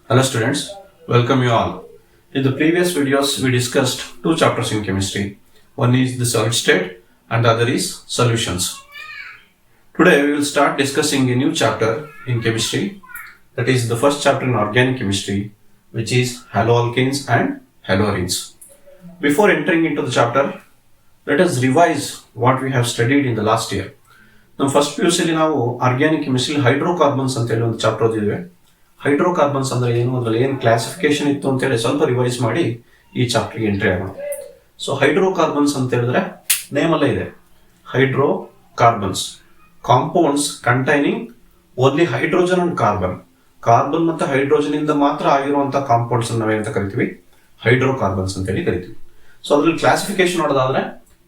Hello students, welcome you all. In the previous videos we discussed two chapters in chemistry. One is the solid state and the other is solutions. Today we will start discussing a new chapter in chemistry, that is the first chapter in organic chemistry, which is haloalkanes and haloarenes. Before entering into the chapter, let us revise what we have studied in the last year. ನಮ್ಮ first P U ಸಿಲಿ ನಾವು organic chemistry hydrocarbons ಅಂತ ಹೇಳಿ ಒಂದು chapter ಓದಿದ್ವಿ. Hydrocarbons ಅಂದ್ರೆ ಏನು, ಅದ್ರಲ್ಲಿ ಏನು classification ಇತ್ತು ಅಂತ ಹೇಳಿ ಸ್ವಲ್ಪ ರಿವೈಸ್ ಮಾಡಿ ಈ ಚಾಪ್ಟರ್ಗೆ ಎಂಟ್ರಿ ಆಗೋಣ. ಸೊ ಹೈಡ್ರೋಕಾರ್ಬನ್ಸ್ ಅಂತ ಹೇಳಿದ್ರೆ ನೇಮ್ ಅಲ್ಲೇ ಇದೆ, hydrocarbons compounds containing only hydrogen and carbon. Carbon ಮತ್ತು ಹೈಡ್ರೋಜನ್ ಇಂದ ಮಾತ್ರ ಆಗಿರುವಂತಹ ಕಾಂಪೌಂಡ್ಸ್ ನಾವೇನಂತ ಕರಿತೀವಿ, ಹೈಡ್ರೋಕಾರ್ಬನ್ಸ್ ಅಂತ ಹೇಳಿ ಕರಿತೀವಿ. ಸೊ ಅದ್ರಲ್ಲಿ ಕ್ಲಾಸಿಫಿಕೇಶನ್ ನೋಡೋದಾದ್ರೆ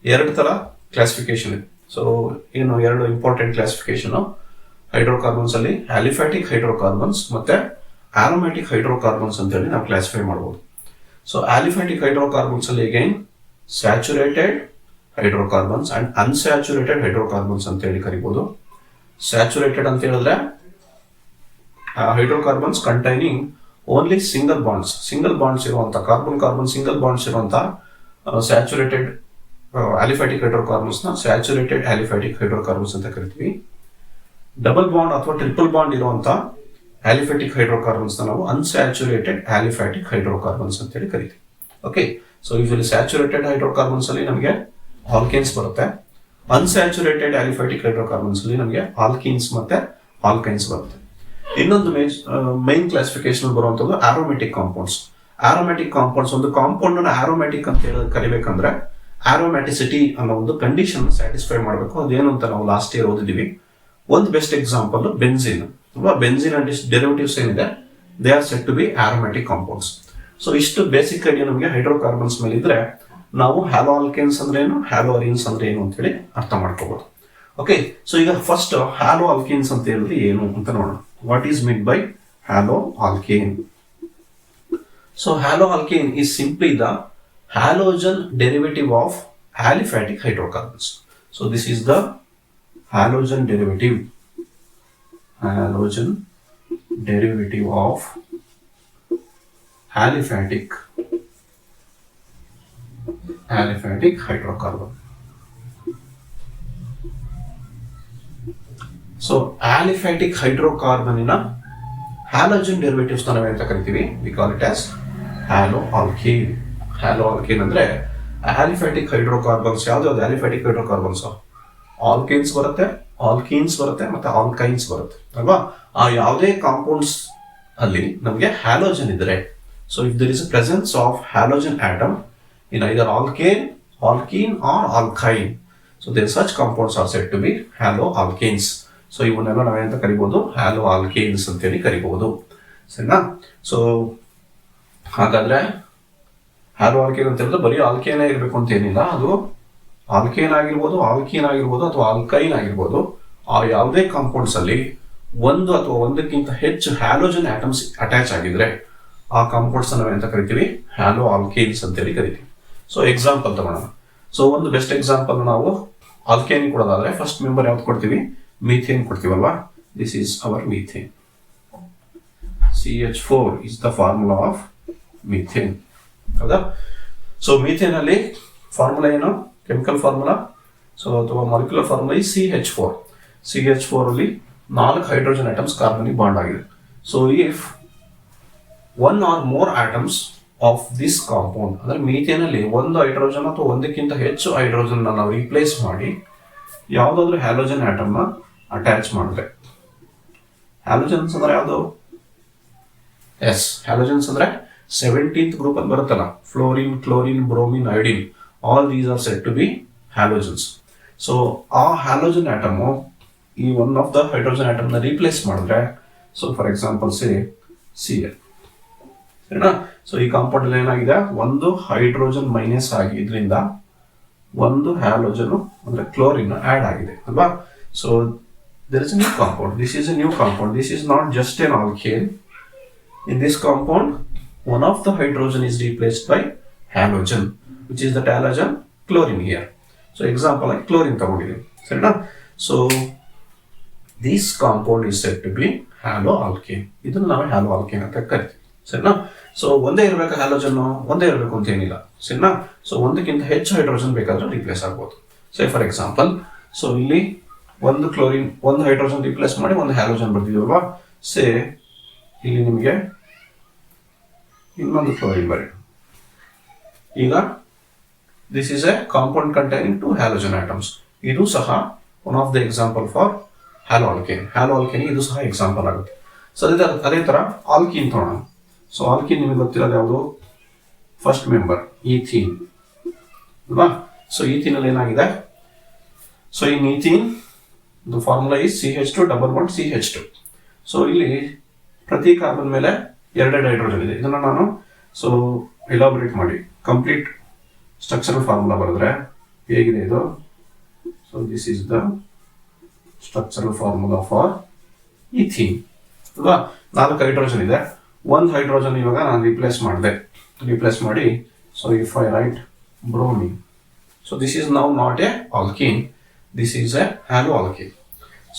ಎರಡು ತರ ಕ್ಲಾಸಿಫಿಕೇಶನ್ ಇದೆ. ಸೊ ಏನು ಎರಡು ಇಂಪಾರ್ಟೆಂಟ್ ಕ್ಲಾಸಿಫಿಕೇಶನ್ ಹೈಡ್ರೋಕಾರ್ಬನ್ಸ್ ಅಲ್ಲಿ ಆಲಿಫ್ಯಾಟಿಕ್ ಹೈಡ್ರೋಕಾರ್ಬನ್ಸ್ ಮತ್ತೆ ಆರೋಮ್ಯಾಟಿಕ್ ಹೈಡ್ರೋಕಾರ್ಬನ್ಸ್ ಅಂತ ಹೇಳಿ ನಾವು ಕ್ಲಾಸಿಫೈ ಮಾಡಬಹುದು. ಸೊ ಆಲಿಫ್ಯಾಟಿಕ್ ಹೈಡ್ರೋಕಾರ್ಬನ್ಸ್ ಅಲ್ಲಿ again saturated hydrocarbons and unsaturated hydrocarbons ಅಂತ ಹೇಳಿ ಕರಿಬಹುದು. ಸ್ಯಾಚುರೇಟೆಡ್ ಅಂತ ಹೇಳಿದ್ರೆ hydrocarbons containing only single bonds ಇರುವಂತ ಕಾರ್ಬನ್ ಸಿಂಗಲ್ ಬಾಂಡ್ಸ್ ಇರುವಂತ ಸ್ಯಾಚುರೇಟೆಡ್ ಆಲಿಫ್ಯಾಟಿಕ್ ಹೈಡ್ರೋಕಾರ್ಬನ್ಸ್ ನ ಸ್ಯಾಚುರೇಟೆಡ್ ಆಲಿಫ್ಯಾಟಿಕ್ ಹೈಡ್ರೋಕಾರ್ಬನ್ಸ್ ಅಂತ ಕರಿತೀವಿ. ಡಬಲ್ ಬಾಂಡ್ ಅಥವಾ ಟ್ರಿಪಲ್ ಬಾಂಡ್ ಇರುವಂತ ಆಲಿಫ್ಯಾಟಿಕ್ ಹೈಡ್ರೋಕಾರ್ಬನ್ಸ್ ನಾವು ಅನ್ಸ್ಯಾಚುರೇಟೆಡ್ ಆಲಿಫ್ಯಾಟಿಕ್ ಹೈಡ್ರೋಕಾರ್ಬನ್ಸ್ ಅಂತ ಹೇಳಿ ಕರಿತೀವಿ. Okay, so usually saturated hydrocarbons ಅಲ್ಲಿ ನಮಗೆ ಆಲ್ಕೇನ್ಸ್ ಬರುತ್ತೆ, ಅನ್ಸ್ಯಾಚುರೇಟೆಡ್ ಆಲಿಫ್ಯಾಟಿಕ್ ಹೈಡ್ರೋಕಾರ್ಬನ್ಸ್ ಅಲ್ಲಿ ನಮಗೆ ಆಲ್ಕೀನ್ಸ್ ಮತ್ತೆ ಆಲ್ಕೈನ್ಸ್ ಬರುತ್ತೆ. ಇನ್ನೊಂದು ಮೈನ್ ಕ್ಲಾಸಿಫಿಕೇಶನ್ ಬರುವಂತದ್ದು ಆರೋಮ್ಯಾಟಿಕ್ ಕಾಂಪೌಂಡ್ಸ್. ಆರೋಮ್ಯಾಟಿಕ್ ಕಾಂಪೌಂಡ್ಸ್ ಒಂದು ಕಾಂಪೌಂಡ್ ಅನ್ನು ಆರೋಮ್ಯಾಟಿಕ್ ಅಂತ ಹೇಳಿ ಕರಿಬೇಕಂದ್ರೆ ಆರೋಮ್ಯಾಟಿಸಿಟಿ ಅನ್ನೋ ಒಂದು ಕಂಡೀಷನ್ ಸ್ಯಾಟಿಸ್ಫೈ ಮಾಡಬೇಕು. ಅದೇನು ಅಂತ ನಾವು ಲಾಸ್ಟ್ ಇಯರ್ ಓದಿದೀವಿ. ಒಂದು ಬೆಸ್ಟ್ ಎಕ್ಸಾಂಪಲ್ ಬೆನ್ಸಿನ್ ಅಲ್ವಾ. ಬೆನ್ಸಿನ್ ಅಂಡ್ ಡೆರಿವೇಟಿವ್ಸ್ ಏನಿದೆ, they are said to be aromatic compounds. So ಇಷ್ಟು ಬೇಸಿಕ್ ಐಡಿಯಾ ನಮಗೆ ಹೈಡ್ರೋಕಾರ್ಬನ್ಸ್ ಮೇಲೆ ಇದ್ರೆ ನಾವು ಹ್ಯಾಲೋ ಆಲ್ಕೇನ್ಸ್ ಅಂದ್ರೆ ಏನು, ಹ್ಯಾಲೋ ಅರೀನ್ಸ್ ಅಂದ್ರೆ ಏನು ಅಂತ ಹೇಳಿ ಅರ್ಥ ಮಾಡ್ಕೋಬಹುದು. ಓಕೆ, ಸೊ ಈಗ ಫಸ್ಟ್ ಹ್ಯಾಲೋ ಆಲ್ಕೇನ್ಸ್ ಅಂತ ಹೇಳಿದ್ರೆ ಏನು ಅಂತ ನೋಡೋಣ. What is mean by hello alkane? So hello alkane is simply the halogen derivative of aliphatic hydrocarbons. So this is the halogen derivative of aliphatic hydrocarbon. So aliphatic hydrocarbon ina halogen derivatives ನಾವೇ ಅಂತ ಕರಿತೀವಿ. We call it as haloalkane. Haloalkane ಅಂದ್ರೆ aliphatic hydrocarbons. ಯಾವ್ದು aliphatic hydrocarbons? Alkanes ಬರುತ್ತೆ, alkenes ಬರುತ್ತೆ ಮತ್ತೆ alkynes ಬರುತ್ತೆ ಅಲ್ವಾ. ಆ ಯಾವುದೇ ಕಾಂಪೌಂಡ್ಸ್ ಅಲ್ಲಿ ನಮಗೆ ಹ್ಯಾಲೋಜನ್ ಇದ್ರೆ, so if there is a presence of halogen atom in either alkene or alkyne, so there such compounds are said to be haloalkanes. So ಇವನ್ನೆಲ್ಲ ನಾವೇಂತ ಕರಿಬಹುದು, ಹ್ಯಾಲೋಆಲ್ಕೇನ್ಸ್ ಅಂತೇಳಿ ಕರಿಬಹುದು. ಸರಿನಾ? ಸೊ ಹಾಗಾದ್ರೆ ಹ್ಯಾಲೋ ಆಲ್ಕೇನ್ ಅಂತ ಹೇಳಿದ್ರೆ ಬರೀ ಆಲ್ಕೇನ್ ಇರಬೇಕು ಅಂತ ಏನಿಲ್ಲ. ಅದು ಆಲ್ಕೇನ್ ಆಗಿರ್ಬೋದು, ಆಲ್ಕೀನ್ ಆಗಿರ್ಬೋದು ಅಥವಾ ಆಲ್ಕೈನ್ ಆಗಿರ್ಬೋದು. ಆ ಯಾವುದೇ ಕಾಂಪೌಂಡ್ಸ್ ಅಲ್ಲಿ ಒಂದು ಅಥವಾ ಒಂದಕ್ಕಿಂತ ಹೆಚ್ಚು ಹ್ಯಾಲೋಜನ್ ಆಟಮ್ಸ್ ಅಟ್ಯಾಚ್ ಆಗಿದ್ರೆ ಆ ಕಾಂಪೌಂಡ್ಸ್ ನಾವೇಂತ ಕರಿತೀವಿ, ಹ್ಯಾಲೋ ಆಲ್ಕೇನ್ಸ್ ಅಂತೇಳಿ ಕರಿತೀವಿ. ಸೊ ಎಕ್ಸಾಂಪಲ್ ತಗೋಣ. ಸೊ ಒಂದು ಬೆಸ್ಟ್ ಎಕ್ಸಾಂಪಲ್ ನಾವು ಆಲ್ಕೇನ್ ಕೊಡೋದಾದ್ರೆ ಫಸ್ಟ್ ಮೆಂಬರ್ ಯಾವ್ದು ಕೊಡ್ತೀವಿ, ಮೀಥೇನ್ ಕೊಡ್ತೀವಲ್ವಾ. This is our methane. CH4 is the formula of methane. ಹೌದಾ? ಸೊ ಮೀಥೇನ್ ಅಲ್ಲಿ ಫಾರ್ಮುಲಾ ಏನು, ಕೆಮಿಕಲ್ ಫಾರ್ಮುಲಾ ಸೊ ಅಥವಾ ಮಾಲಿಕ್ಯುಲರ್ ಫಾರ್ಮುಲಾ ಈ CH4 ಅಲ್ಲಿ 4 ಹೈಡ್ರೋಜನ್ ಆಟಮ್ಸ್ ಕಾರ್ಬನ್ ಬಾಂಡ್ ಆಗಿದೆ. So if one or more atoms of this compound ಅಂದ್ರೆ methane ಅಲ್ಲಿ ಒಂದು ಹೈಡ್ರೋಜನ್ ಅಥವಾ ಒಂದಕ್ಕಿಂತ ಹೆಚ್ಚು ಹೈಡ್ರೋಜನ್ ನಾವು ರೀಪ್ಲೇಸ್ ಮಾಡಿ ಯಾವ್ದಾದ್ರು ಹ್ಯಾಲೋಜನ್ ಆಟಮ್ ನ ಅಟ್ಯಾಚ್ ಮಾಡಿದ್ರೆ, ಹ್ಯಾಲೋಜನ್ಸ್ ಅಂದ್ರೆ ಯಾವುದು? ಹ್ಯಾಲೋಜನ್ಸ್ ಅಂದ್ರೆ 17th ಗ್ರೂಪ್ ಅಲ್ಲಿ ಬರುತ್ತಲ್ಲ, fluorine, chlorine, bromine, iodine, all these are said to be halogens. So ಆ ಹ್ಯಾಲೋಜನ್ ಆಟಮ್ ಈ one of the hydrogen atom ನ ರೀಪ್ಲೇಸ್ ಮಾಡಿದ್ರೆ, ಸೊ ಫಾರ್ ಎಕ್ಸಾಂಪಲ್ Cl. ಸರಿನಾ? ಸೊ ಈ ಕಾಂಪೌಂಡ್ ಅಲ್ಲಿ ಏನಾಗಿದೆ, ಒಂದು ಹೈಡ್ರೋಜನ್ ಮೈನಸ್ ಆಗಿದ್ರಿಂದ ಒಂದು ಹ್ಯಾಲೋಜನ್ ಅಂದ್ರೆ ಕ್ಲೋರಿನ್ ಆಡ್ ಆಗಿದೆ ಅಲ್ವಾ. So there is a new compound. This is a new compound. This is not just an alkane. In this compound, one of the hydrogen is replaced by halogen, which is that halogen chlorine here. So example like chlorine ತಗೊಂಡಿದ್ದೀವಿ. ಸರಿನಾ? So this compound is said to be haloalkane. ಇದನ್ನು ನಾವು haloalkane ಅಂತ ಕರಿತೀವಿ. ಸರಿನಾ. So ಒಂದೇ ಇರಬೇಕು halogen, ಒಂದೇ ಇರಬೇಕು ಅಂತ ಏನಿಲ್ಲ, ಸರಿನಾ. ಸೊ ಒಂದಕ್ಕಿಂತ ಹೆಚ್ಚು ಹೈಡ್ರೋಜನ್ ಬೇಕಾದ್ರೆ ರಿಪ್ಲೇಸ್ ಆಗ್ಬೋದು. ಸೇ ಫಾರ್ ಎಕ್ಸಾಂಪಲ್, ಸೊ ಇಲ್ಲಿ ಒಂದು ಕ್ಲೋರಿನ್ ಒಂದು ಹೈಡ್ರೋಜನ್ ರಿಪ್ಲೇಸ್ ಮಾಡಿ ಒಂದು ಹ್ಯಾಲೋಜನ್ ಬರ್ತಿದ್ವಲ್ವಾ. ಸೇ ಇಲ್ಲಿ ನಿಮಗೆ ಇನ್ನೊಂದು ಕ್ಲೋರಿನ್ ಬರೀ. ಈಗ this is A compound containing 2 halogen atoms. ಇದು ಸಹ one of the example for halo alkane. Hello alkane ಇದು ಸಹ ಎಕ್ಸಾಂಪಲ್ ಆಗುತ್ತೆ. ಸೊ ಅದೇ ತರ ಆಲ್ಕೀನ್ ತಗೋಣ. ಸೊ ಆಲ್ಕೀನ್ ನಿಮಗೆ ಗೊತ್ತಿರೋದು ಯಾವುದು, ಫಸ್ಟ್ ಮೆಂಬರ್ ಈಥೀನ್ ಅಲ್ವಾ. ಸೊ ಈಥೀನ್ ಅಲ್ಲಿ ಏನಾಗಿದೆ, so in ethene the formula is CH2 double bond CH2. So ಇಲ್ಲಿ ಪ್ರತಿ ಕಾರ್ಬನ್ ಮೇಲೆ 2 ಹೈಡ್ರೋಜನ್ ಇದೆ. ಇದನ್ನ ನಾನು ಸೊ ಎಲಾಬರೇಟ್ ಮಾಡಿ ಕಂಪ್ಲೀಟ್ ಸ್ಟ್ರಕ್ಚರಲ್ ಫಾರ್ಮುಲಾ ಬರೆದ್ರೆ ಹೇಗಿದೆ ಇದು. So this is the structural formula for ethene ಅಲ್ವಾ. 4 ಹೈಡ್ರೋಜನ್ ಇದೆ, 1 ಹೈಡ್ರೋಜನ್ ಇವಾಗ ನಾನು ರಿಪ್ಲೇಸ್ ಮಾಡಿ. So if I write bromine, so this is now not a alkene, this is a halo alkene.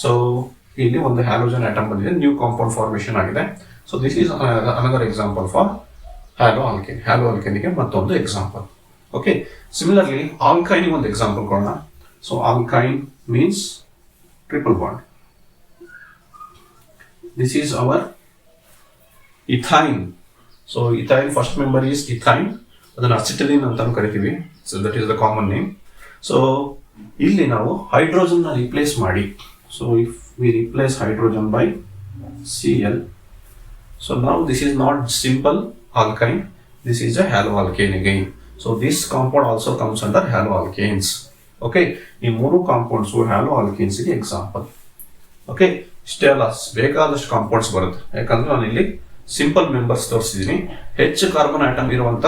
So ಇಲ್ಲಿ ಒಂದು ಹ್ಯಾಲೋಜನ್ ಆಟಮ್ ಬಂದಿದೆ, new compound formation ಆಗಿದೆ. So this is another example for halo alkane. Halo ಆಲ್ಕೇನ್ಗೆ ಮತ್ತೊಂದು example. Okay, similarly alkyne ಒಂದು example ಕೊಡೋಣ. So alkyne means triple bond. This is our ethyne. So ethyne first member is ethyne. ಅದನ್ನ ಅಸಿಟಿಲಿನ್ ಅಂತ ಕರಿತೀವಿ. So that is the common name. So ಇಲ್ಲಿ ನಾವು hydrogen ನ ರಿಪ್ಲೇಸ್ ಮಾಡಿ. So if we replace hydrogen by Cl, so now this is not simple alkyne. This is a haloalkane again. So this compound also comes under haloalkanes. Okay, ಈ ಮೂರು compounds haloalkanes ಗೆ example. Okay, ಇಷ್ಟೇ ಅಲ್ಲ, ಬೇಕಾದಷ್ಟು compounds ಬರುತ್ತೆ. ಯಾಕಂದ್ರೆ ನಾನು ಇಲ್ಲಿ ಸಿಂಪಲ್ ಮೆಂಬರ್ಸ್ ತೋರಿಸಿದ್ದೀನಿ. ಹೆಚ್ಚು ಕಾರ್ಬನ್ ಆಟಮ್ ಇರುವಂತ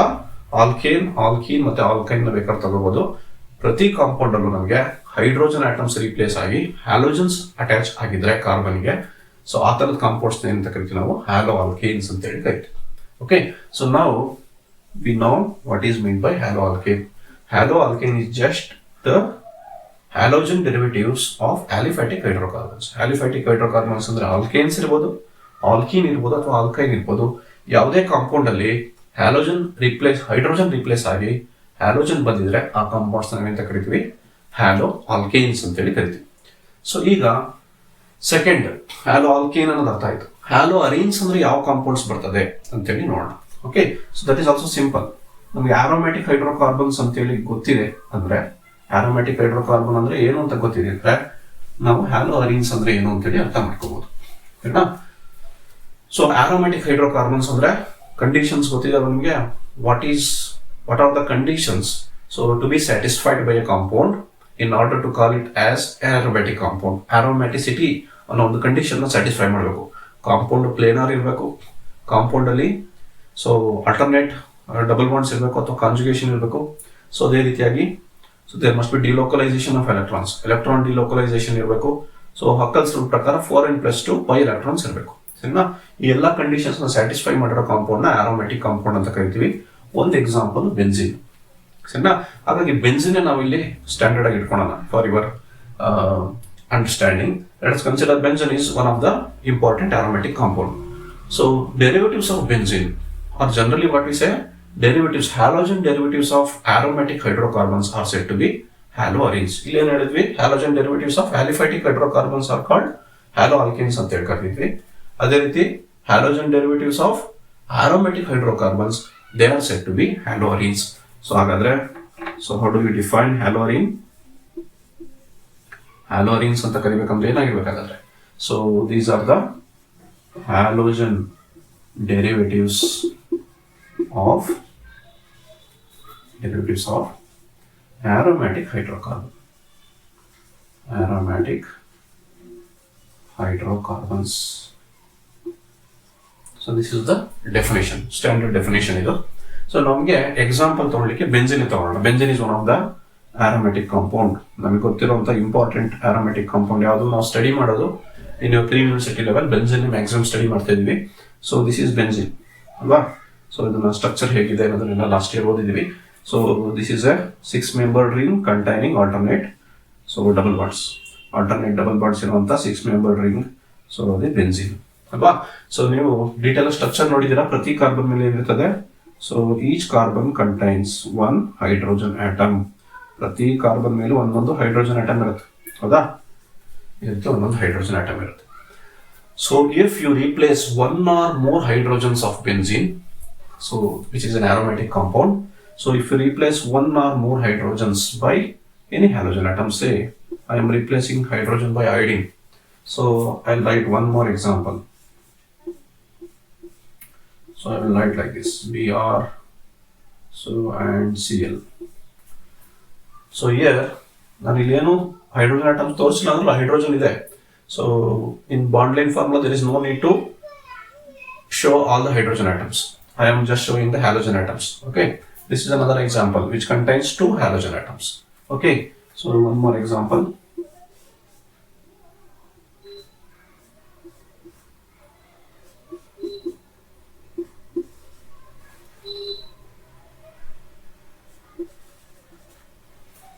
ಆಲ್ಕೀನ್ ಮತ್ತೆ ಆಲ್ಕೈನ್ ನ ಬೇಕಾದ್ರೆ ತಗೋಬಹುದು. ಪ್ರತಿ ಕಾಂಪೌಂಡ್ ಅಲ್ಲೂ ನಮಗೆ ಹೈಡ್ರೋಜನ್ ಆಟಮ್ಸ್ ರಿಪ್ಲೇಸ್ ಆಗಿ ಹ್ಯಾಲೋಜನ್ಸ್ ಅಟ್ಯಾಚ್ ಆಗಿದ್ರೆ ಕಾರ್ಬನ್ಗೆ, ಸೊ ಆ ತರದ ಕಾಂಪೌಂಡ್ಸ್ ಏನಂತ ಕರಿತೀವಿ ನಾವು, ಹ್ಯಾಲೋ ಆಲ್ಕೇನ್ಸ್ ಅಂತ ಹೇಳಿ ಕರಿತೀವಿ. ಓಕೆ, ಸೊ ನಾವು we know what is mean by hello alkane. Hello alkane is just the halogen derivatives of aliphatic hydrocarbons. Aliphatic hydrocarbons ಅಂದ್ರೆ ಆಲ್ಕೇನ್ಸ್ ಇರ್ಬೋದು, ಆಲ್ಕೀನ್ ಇರ್ಬೋದು ಅಥವಾ ಆಲ್ಕೈನ್ ಇರ್ಬೋದು. ಯಾವುದೇ ಕಾಂಪೌಂಡ್ ಅಲ್ಲಿ ಹೈಡ್ರೋಜನ್ ರಿಪ್ಲೇಸ್ ಆಗಿ ಹ್ಯಾಲೋಜನ್ ಬಂದಿದ್ರೆ ಆ ಕಾಂಪೌಂಡ್ಸ್ ನಾವೇಂತ ಕರಿತೀವಿ, ಹ್ಯಾಲೋ ಆಲ್ಕೇನ್ಸ್ ಅಂತೇಳಿ ಕರಿತೀವಿ. ಸೊ ಈಗ ಸೆಕೆಂಡ್ ಹ್ಯಾಲೋ ಆಲ್ಕೇನ್ ಅನ್ನೋದು ಅರ್ಥ ಆಯ್ತು. ಹ್ಯಾಲೋ ಅರೀನ್ಸ್ ಅಂದ್ರೆ ಯಾವ ಕಾಂಪೌಂಡ್ಸ್ ಬರ್ತದೆ ಅಂತೇಳಿ ನೋಡೋಣ. Okay, so that is also simple. ನಮ್ಗೆ ಆರೋಮ್ಯಾಟಿಕ್ ಹೈಡ್ರೋಕಾರ್ಬನ್ಸ್ ಅಂತೇಳಿ ಗೊತ್ತಿದೆ ಅಂದ್ರೆ, ಆರೋಮ್ಯಾಟಿಕ್ ಹೈಡ್ರೋಕಾರ್ಬನ್ ಅಂದ್ರೆ ಏನು ಅಂತ ಗೊತ್ತಿದೆ ಅಂದ್ರೆ ನಾವು ಹ್ಯಾಲೋ ಅರೀನ್ಸ್ ಅಂದ್ರೆ ಏನು ಅಂತೇಳಿ ಅರ್ಥ ಮಾಡ್ಕೋಬಹುದು. ಆಯ್ತಾ. ಸೊ ಆರೋಮ್ಯಾಟಿಕ್ ಹೈಡ್ರೋಕಾರ್ಬನ್ಸ್ ಅಂದ್ರೆ ಕಂಡೀಷನ್ಸ್ ಗೊತ್ತಿದೆ ನಮಗೆ. What are the conditions so to be satisfied by a compound in order to call it as aromatic compound. Aromaticity ಅನ್ನೋ ಒಂದು ಕಂಡೀಷನ್ ಸ್ಯಾಟಿಸ್ಫೈ ಮಾಡಬೇಕು. ಕಾಂಪೌಂಡ್ ಪ್ಲೇನಾರ್ ಇರಬೇಕು, ಕಾಂಪೌಂಡ್ ಅಲ್ಲಿ ಸೊ ಅಲ್ಟರ್ನೇಟ್ ಡಬಲ್ ಬಾಂಡ್ಸ್ ಇರಬೇಕು ಅಥವಾ ಕಾಂಜುಗೇಷನ್ ಇರಬೇಕು. ಸೊ ಅದೇ ರೀತಿಯಾಗಿ so there must be delocalisation of electrons, electron delocalisation ಇರಬೇಕು. ಸೊ ಹಕ್ಕಲ್ಸ್ ರೂಲ್ ಪ್ರಕಾರ 4n+2 pi ಎಲೆಕ್ಟ್ರಾನ್ಸ್ ಇರಬೇಕು. ಸರಿನಾ. ಈ ಎಲ್ಲ ಕಂಡೀಷನ್ಸ್ ಸ್ಯಾಟಿಸ್ಫೈ ಮಾಡಿರೋ ಕಾಂಪೌಂಡ್ ನ ಆರೋಮ್ಯಾಟಿಕ್ ಕಾಂಪೌಂಡ್ ಅಂತ ಕರಿತೀವಿ. ಒಂದು ಎಕ್ಸಾಂಪಲ್ ಬೆನ್ಸಿನ್. ಸರಿನಾ. ಹಾಗಾಗಿ ಬೆನ್ಸಿನ್ ನಾವು ಇಲ್ಲಿ ಸ್ಟ್ಯಾಂಡರ್ಡ್ ಆಗಿ ಇಟ್ಕೊಳ್ಳೋಣ for your understanding. Let's consider benzene is one of the important aromatic compound. So derivatives of benzene are generally what we say derivatives, halogen derivatives of aromatic hydrocarbons are said to be haloarenes. ಇಲ್ಲಿ ಏನು ಹೇಳಿದ್ವಿ, halogen derivatives of aliphatic hydrocarbons are called haloalkanes ಅಂತ ಹೇಳಿ ಕರಿತೀವಿ. ಅದೇ ರೀತಿ halogen derivatives of aromatic hydrocarbons they are said to be haloarenes. So ಹಾಗಾದ್ರೆ how do we define haloarene? Haloarenes ಅಂತ ಕರಿಬೇಕಂದ್ರೆ ಏನಾಗಿರ್ಬೇಕಾದ್ರೆ, so these are the halogen derivatives of aromatic hydrocarbons. So this is the definition, standard definition ಇದು. So ನಮಗೆ example ತಗೊಳ್ಳಿಕ್ಕೆ benzene ತಗೊಳ್ಳೋಣ. Benzene is one of the aromatic compound. ನಮಗೆ ಗೊತ್ತಿರುವಂತ important aromatic compound ಯಾವುದು ನಾವು study ಮಾಡೋದು in pre university level benzene maximum study ಮಾಡ್ತಾ ಇದೀವಿ. ಸೊ ದಿಸ್ ಇಸ್ ಬೆನ್ಸಿನ್ ಅಲ್ವಾ. ಸೊ ಇದನ್ನ ಸ್ಟ್ರಕ್ಚರ್ ಹೇಗಿದೆ ಅನ್ನೋದನ್ನೆಲ್ಲ ಲಾಸ್ಟ್ ಇಯರ್ ಓದಿದ್ವಿ. So this is a 6-membered ring containing alternate double bonds ಇರುವಂತ 6-membered ring. ಸೊ ಅದೇ ಬೆನ್ಸಿನ್ ಅಲ್ವಾ. ಸೊ ನೀವು ಡೀಟೇಲ್ ಸ್ಟ್ರಕ್ಚರ್ ನೋಡಿದೀರಾ, ಪ್ರತಿ ಕಾರ್ಬನ್ ಮೇಲೆ ಏನಿರ್ತದೆ. So each carbon contains one hydrogen atom. ಪ್ರತಿ ಕಾರ್ಬನ್ ಮೇಲೆ ಒಂದೊಂದು ಹೈಡ್ರೋಜನ್ ಆಟಮ್ ಇರುತ್ತೆ, ಹೌದಾ. ಇದಕ್ಕೆ ಒಂದೊಂದು ಹೈಡ್ರೋಜನ್ ಆಟಮ್ ಇರುತ್ತೆ. So if you replace one or more hydrogens of benzene, so which is an aromatic compound. So if you replace one or more hydrogens by any halogen atom, say I am replacing hydrogen by iodine. So I'll write one more example. So I will write like this, Br, so and Cl. So here ನಾನು ಇಲ್ಲೇನು hydrogen atom ತೋರಿಸಿಲ್ಲ ಅಂದ್ರೆ hydrogen ಇದೆ. So in bond length formula there is no need to show all the hydrogen atoms. I am just showing the halogen atoms. Okay, this is another example which contains two halogen atoms. Okay, so one more example.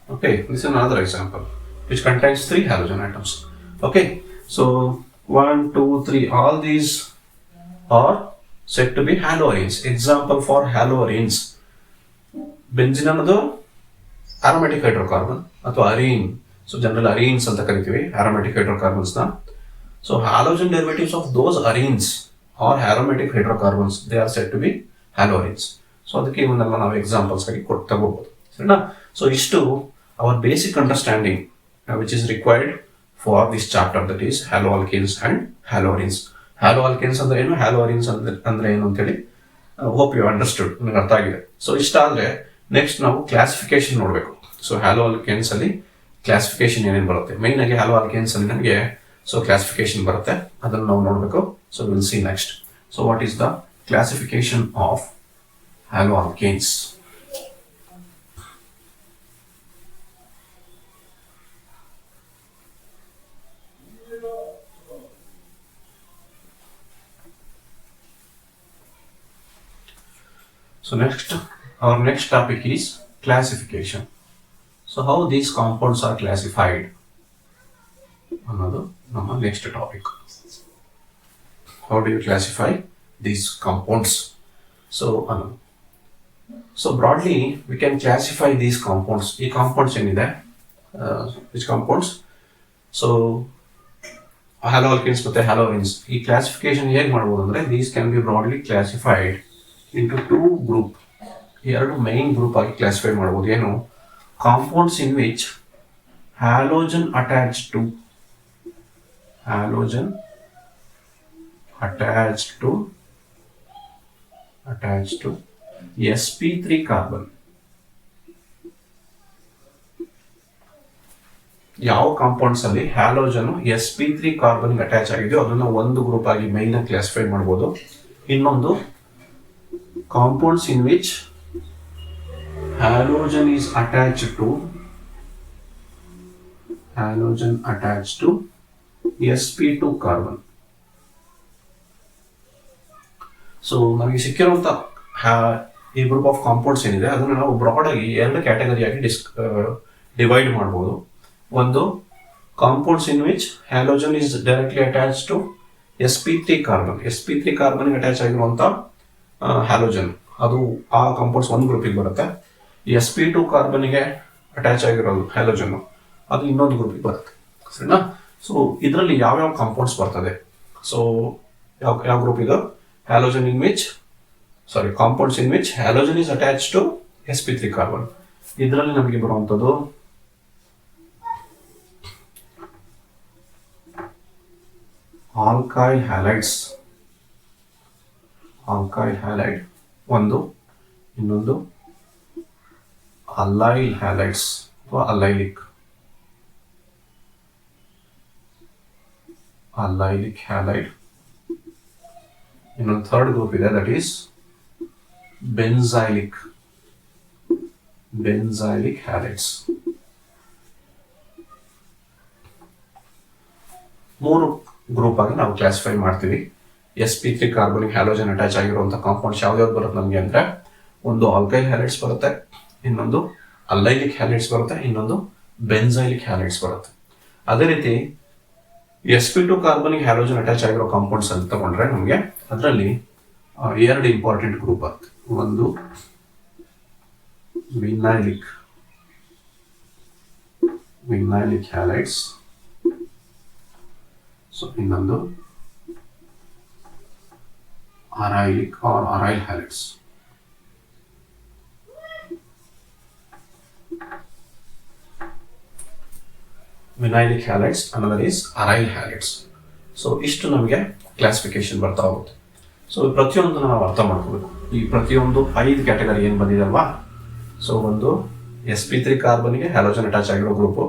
Okay, this is another example which contains three halogen atoms. Okay, so 1, 2, 3, all these are said to be haloarenes. Example for haloarenes. Benzene ಅನ್ನೋದು aromatic hydrocarbon ಅಥವಾ arene. So general arenes ಅಂತ ಕರಿತೀವಿ aromatic hydrocarbons ನ. So halogen derivatives of those arenes are aromatic hydrocarbons they are said to be haloarenes. So ಅದಕ್ಕೆ ಇವನ್ನೆಲ್ಲ ನಾವು examples ಆಗಿ ಕೊಟ್ಟು ತಗೋಬಹುದು, ಸರಿನಾ. ಸೊ ಇಷ್ಟು our basic understanding which is required for this chapter, that is haloalkanes and haloarenes. Haloalkanes ಅಂದ್ರೆ ಏನು, ಹ್ಯಾಲೋಅರೀನ್ಸ್ ಅಂದ್ರೆ ಏನು ಅಂತೇಳಿ ಹೋಪ್ ಯು ಅಂಡರ್ಸ್ಟುಡ್, ನನಗೆ ಅರ್ಥ ಆಗಿದೆ. ಸೊ ಇಷ್ಟ ಆದ್ರೆ ನೆಕ್ಸ್ಟ್ ನಾವು ಕ್ಲಾಸಿಫಿಕೇಶನ್ ನೋಡಬೇಕು. ಸೊ ಹ್ಯಾಲೋಆಲ್ಕೇನ್ಸ್ ಅಲ್ಲಿ ಕ್ಲಾಸಿಫಿಕೇಶನ್ ಏನೇನು ಬರುತ್ತೆ, ಮೈನ್ ಆಗಿ ಹ್ಯಾಲೋಆಲ್ಕೇನ್ಸ್ ಅಲ್ಲಿ ನಮಗೆ ಸೊ ಕ್ಲಾಸಿಫಿಕೇಶನ್ ಬರುತ್ತೆ, ಅದನ್ನು ನಾವು ನೋಡಬೇಕು. So will see next. So what is the classification of haloalkanes. So our next topic is classification. So how these compounds are classified, another next topic. How do you classify these compounds? So broadly we can classify these compounds. ಈ compounds ಏನಿದೆ, which compounds? So haloalkanes ಮತ್ತೆ haloarenes. ಈ classification ಹೇಗೆ ಮಾಡಬಹುದು ಅಂದ್ರೆ, these can be broadly classified into two group. ಎರಡು main group ಆಗಿ classify ಮಾಡಬಹುದು. ಏನು, compounds in which halogen attached to sp3 carbon. ಯಾವ ಕಾಂಪೌಂಡ್ಸ್ ಅಲ್ಲಿ ಹ್ಯಾಲೋಜನ್ sp3 ಕಾರ್ಬನ್ ಅಟ್ಯಾಚ್ ಆಗಿದೆಯೋ ಅದನ್ನ ಒಂದು ಗ್ರೂಪ್ ಆಗಿ ಮೈನ್ ಆಗಿ ಕ್ಲಾಸಿಫೈ ಮಾಡಬಹುದು. ಇನ್ನೊಂದು compounds in which halogen is attached to sp2 carbon. So ನಮಗೆ ಸಿಕ್ಕಿರುವಂತ ಈ ಗ್ರೂಪ್ ಆಫ್ ಕಾಂಪೌಂಡ್ಸ್ ಏನಿದೆ ಅದನ್ನು ನಾವು ಬ್ರಾಡ್ ಆಗಿ ಎರಡು ಕ್ಯಾಟಗರಿಯಾಗಿ ಡಿವೈಡ್ ಮಾಡಬಹುದು. ಒಂದು, compounds in which halogen is directly attach to sp3 carbon. sp3 carbon attach ಆಗಿರುವಂತ ಹ್ಯಾಲೋಜನ್, ಅದು ಆ ಕಾಂಪೌಂಡ್ಸ್ ಒಂದು ಗ್ರೂಪಿಗೆ ಬರುತ್ತೆ. sp2 ಕಾರ್ಬನ್ಗೆ ಅಟ್ಯಾಚ್ ಆಗಿರೋದು ಹ್ಯಾಲೋಜನ್, ಅದು ಇನ್ನೊಂದು ಗ್ರೂಪಿಗೆ ಬರುತ್ತೆ, ಸರಿನಾ. ಸೊ ಇದರಲ್ಲಿ ಯಾವ್ಯಾವ ಕಾಂಪೌಂಡ್ಸ್ ಬರ್ತದೆ, ಸೊ ಯಾವ ಗ್ರೂಪ್ ಇದು, halogen in which compounds in which halogen is attach to sp3 carbon. ಇದರಲ್ಲಿ ನಮಗೆ ಬರುವಂಥದ್ದು ಆಲ್ಕೈಲ್ ಹ್ಯಾಲೈಡ್ ಒಂದು, ಇನ್ನೊಂದು ಅಲ್ಲೈಲ್ ಹ್ಯಾಲೈಡ್ಸ್ ಅಥವಾ ಅಲ್ಲೈಲಿಕ್ ಹ್ಯಾಲೈಡ್. ಇನ್ನೊಂದು ಥರ್ಡ್ ಗ್ರೂಪ್ ಇದೆ, ದಟ್ ಈಸ್ ಬೆನ್ಝೈಲಿಕ್ ಹ್ಯಾಲೈಡ್ಸ್. ಮೂರು ಗ್ರೂಪ್ ಆಗಿ ನಾವು ಕ್ಲಾಸಿಫೈ ಮಾಡ್ತೀವಿ. sp3 ಕಾರ್ಬನಿಕ್ ಹ್ಯಾಲೋಜನ್ ಅಟ್ಯಾಚ್ ಆಗಿರುವಂತಹ ಕಾಂಪೌಂಡ್ಸ್ ಯಾವ್ಯಾವ್ದು ಬರುತ್ತೆ ನಮಗೆ ಅಂದ್ರೆ, ಒಂದು ಆಲ್ಕೈಲ್ ಹ್ಯಾಲೈಡ್ಸ್ ಬರುತ್ತೆ, ಇನ್ನೊಂದು ಅಲ್ಲೈಲಿಕ್ ಹ್ಯಾಲೈಡ್ಸ್ ಬರುತ್ತೆ, ಇನ್ನೊಂದು ಬೆನ್ಝೈಲಿಕ್ ಹ್ಯಾಲೈಡ್ಸ್ ಬರುತ್ತೆ. ಅದೇ ರೀತಿ sp2 ಕಾರ್ಬನ್ಗೆ ಹ್ಯಾಲೋಜನ್ ಅಟ್ಯಾಚ್ ಆಗಿರೋ ಕಾಂಪೌಂಡ್ಸ್ ಅಂತ ತಗೊಂಡ್ರೆ ನಮಗೆ ಅದರಲ್ಲಿ ಎರಡು ಇಂಪಾರ್ಟೆಂಟ್ ಗ್ರೂಪ್ ಆಗ್ತದೆ. ಒಂದು ವಿನೈಲಿಕ್ ಹ್ಯಾಲೈಡ್ಸ್, ಸೊ ಇನ್ನೊಂದು arylic or aryl halides. Vinylic halides, another is aryl halides. So ಇಷ್ಟು ನಮಗೆ ಕ್ಲಾಸಿಫಿಕೇಶನ್ ಬರ್ತಾ ಹೋಗುತ್ತೆ. ಸೊ ಪ್ರತಿಯೊಂದು ನಾವು ಅರ್ಥ ಮಾಡ್ಕೋಬೇಕು. ಈ ಪ್ರತಿಯೊಂದು 5 ಕ್ಯಾಟಗರಿ ಏನು ಬಂದಿದೆ ಅಲ್ವಾ, ಸೊ ಒಂದು sp3 ಕಾರ್ಬನ್ಗೆ ಹ್ಯಾಲೋಜನ್ ಅಟ್ಯಾಚ್ ಆಗಿರೋ ಗ್ರೂಪು,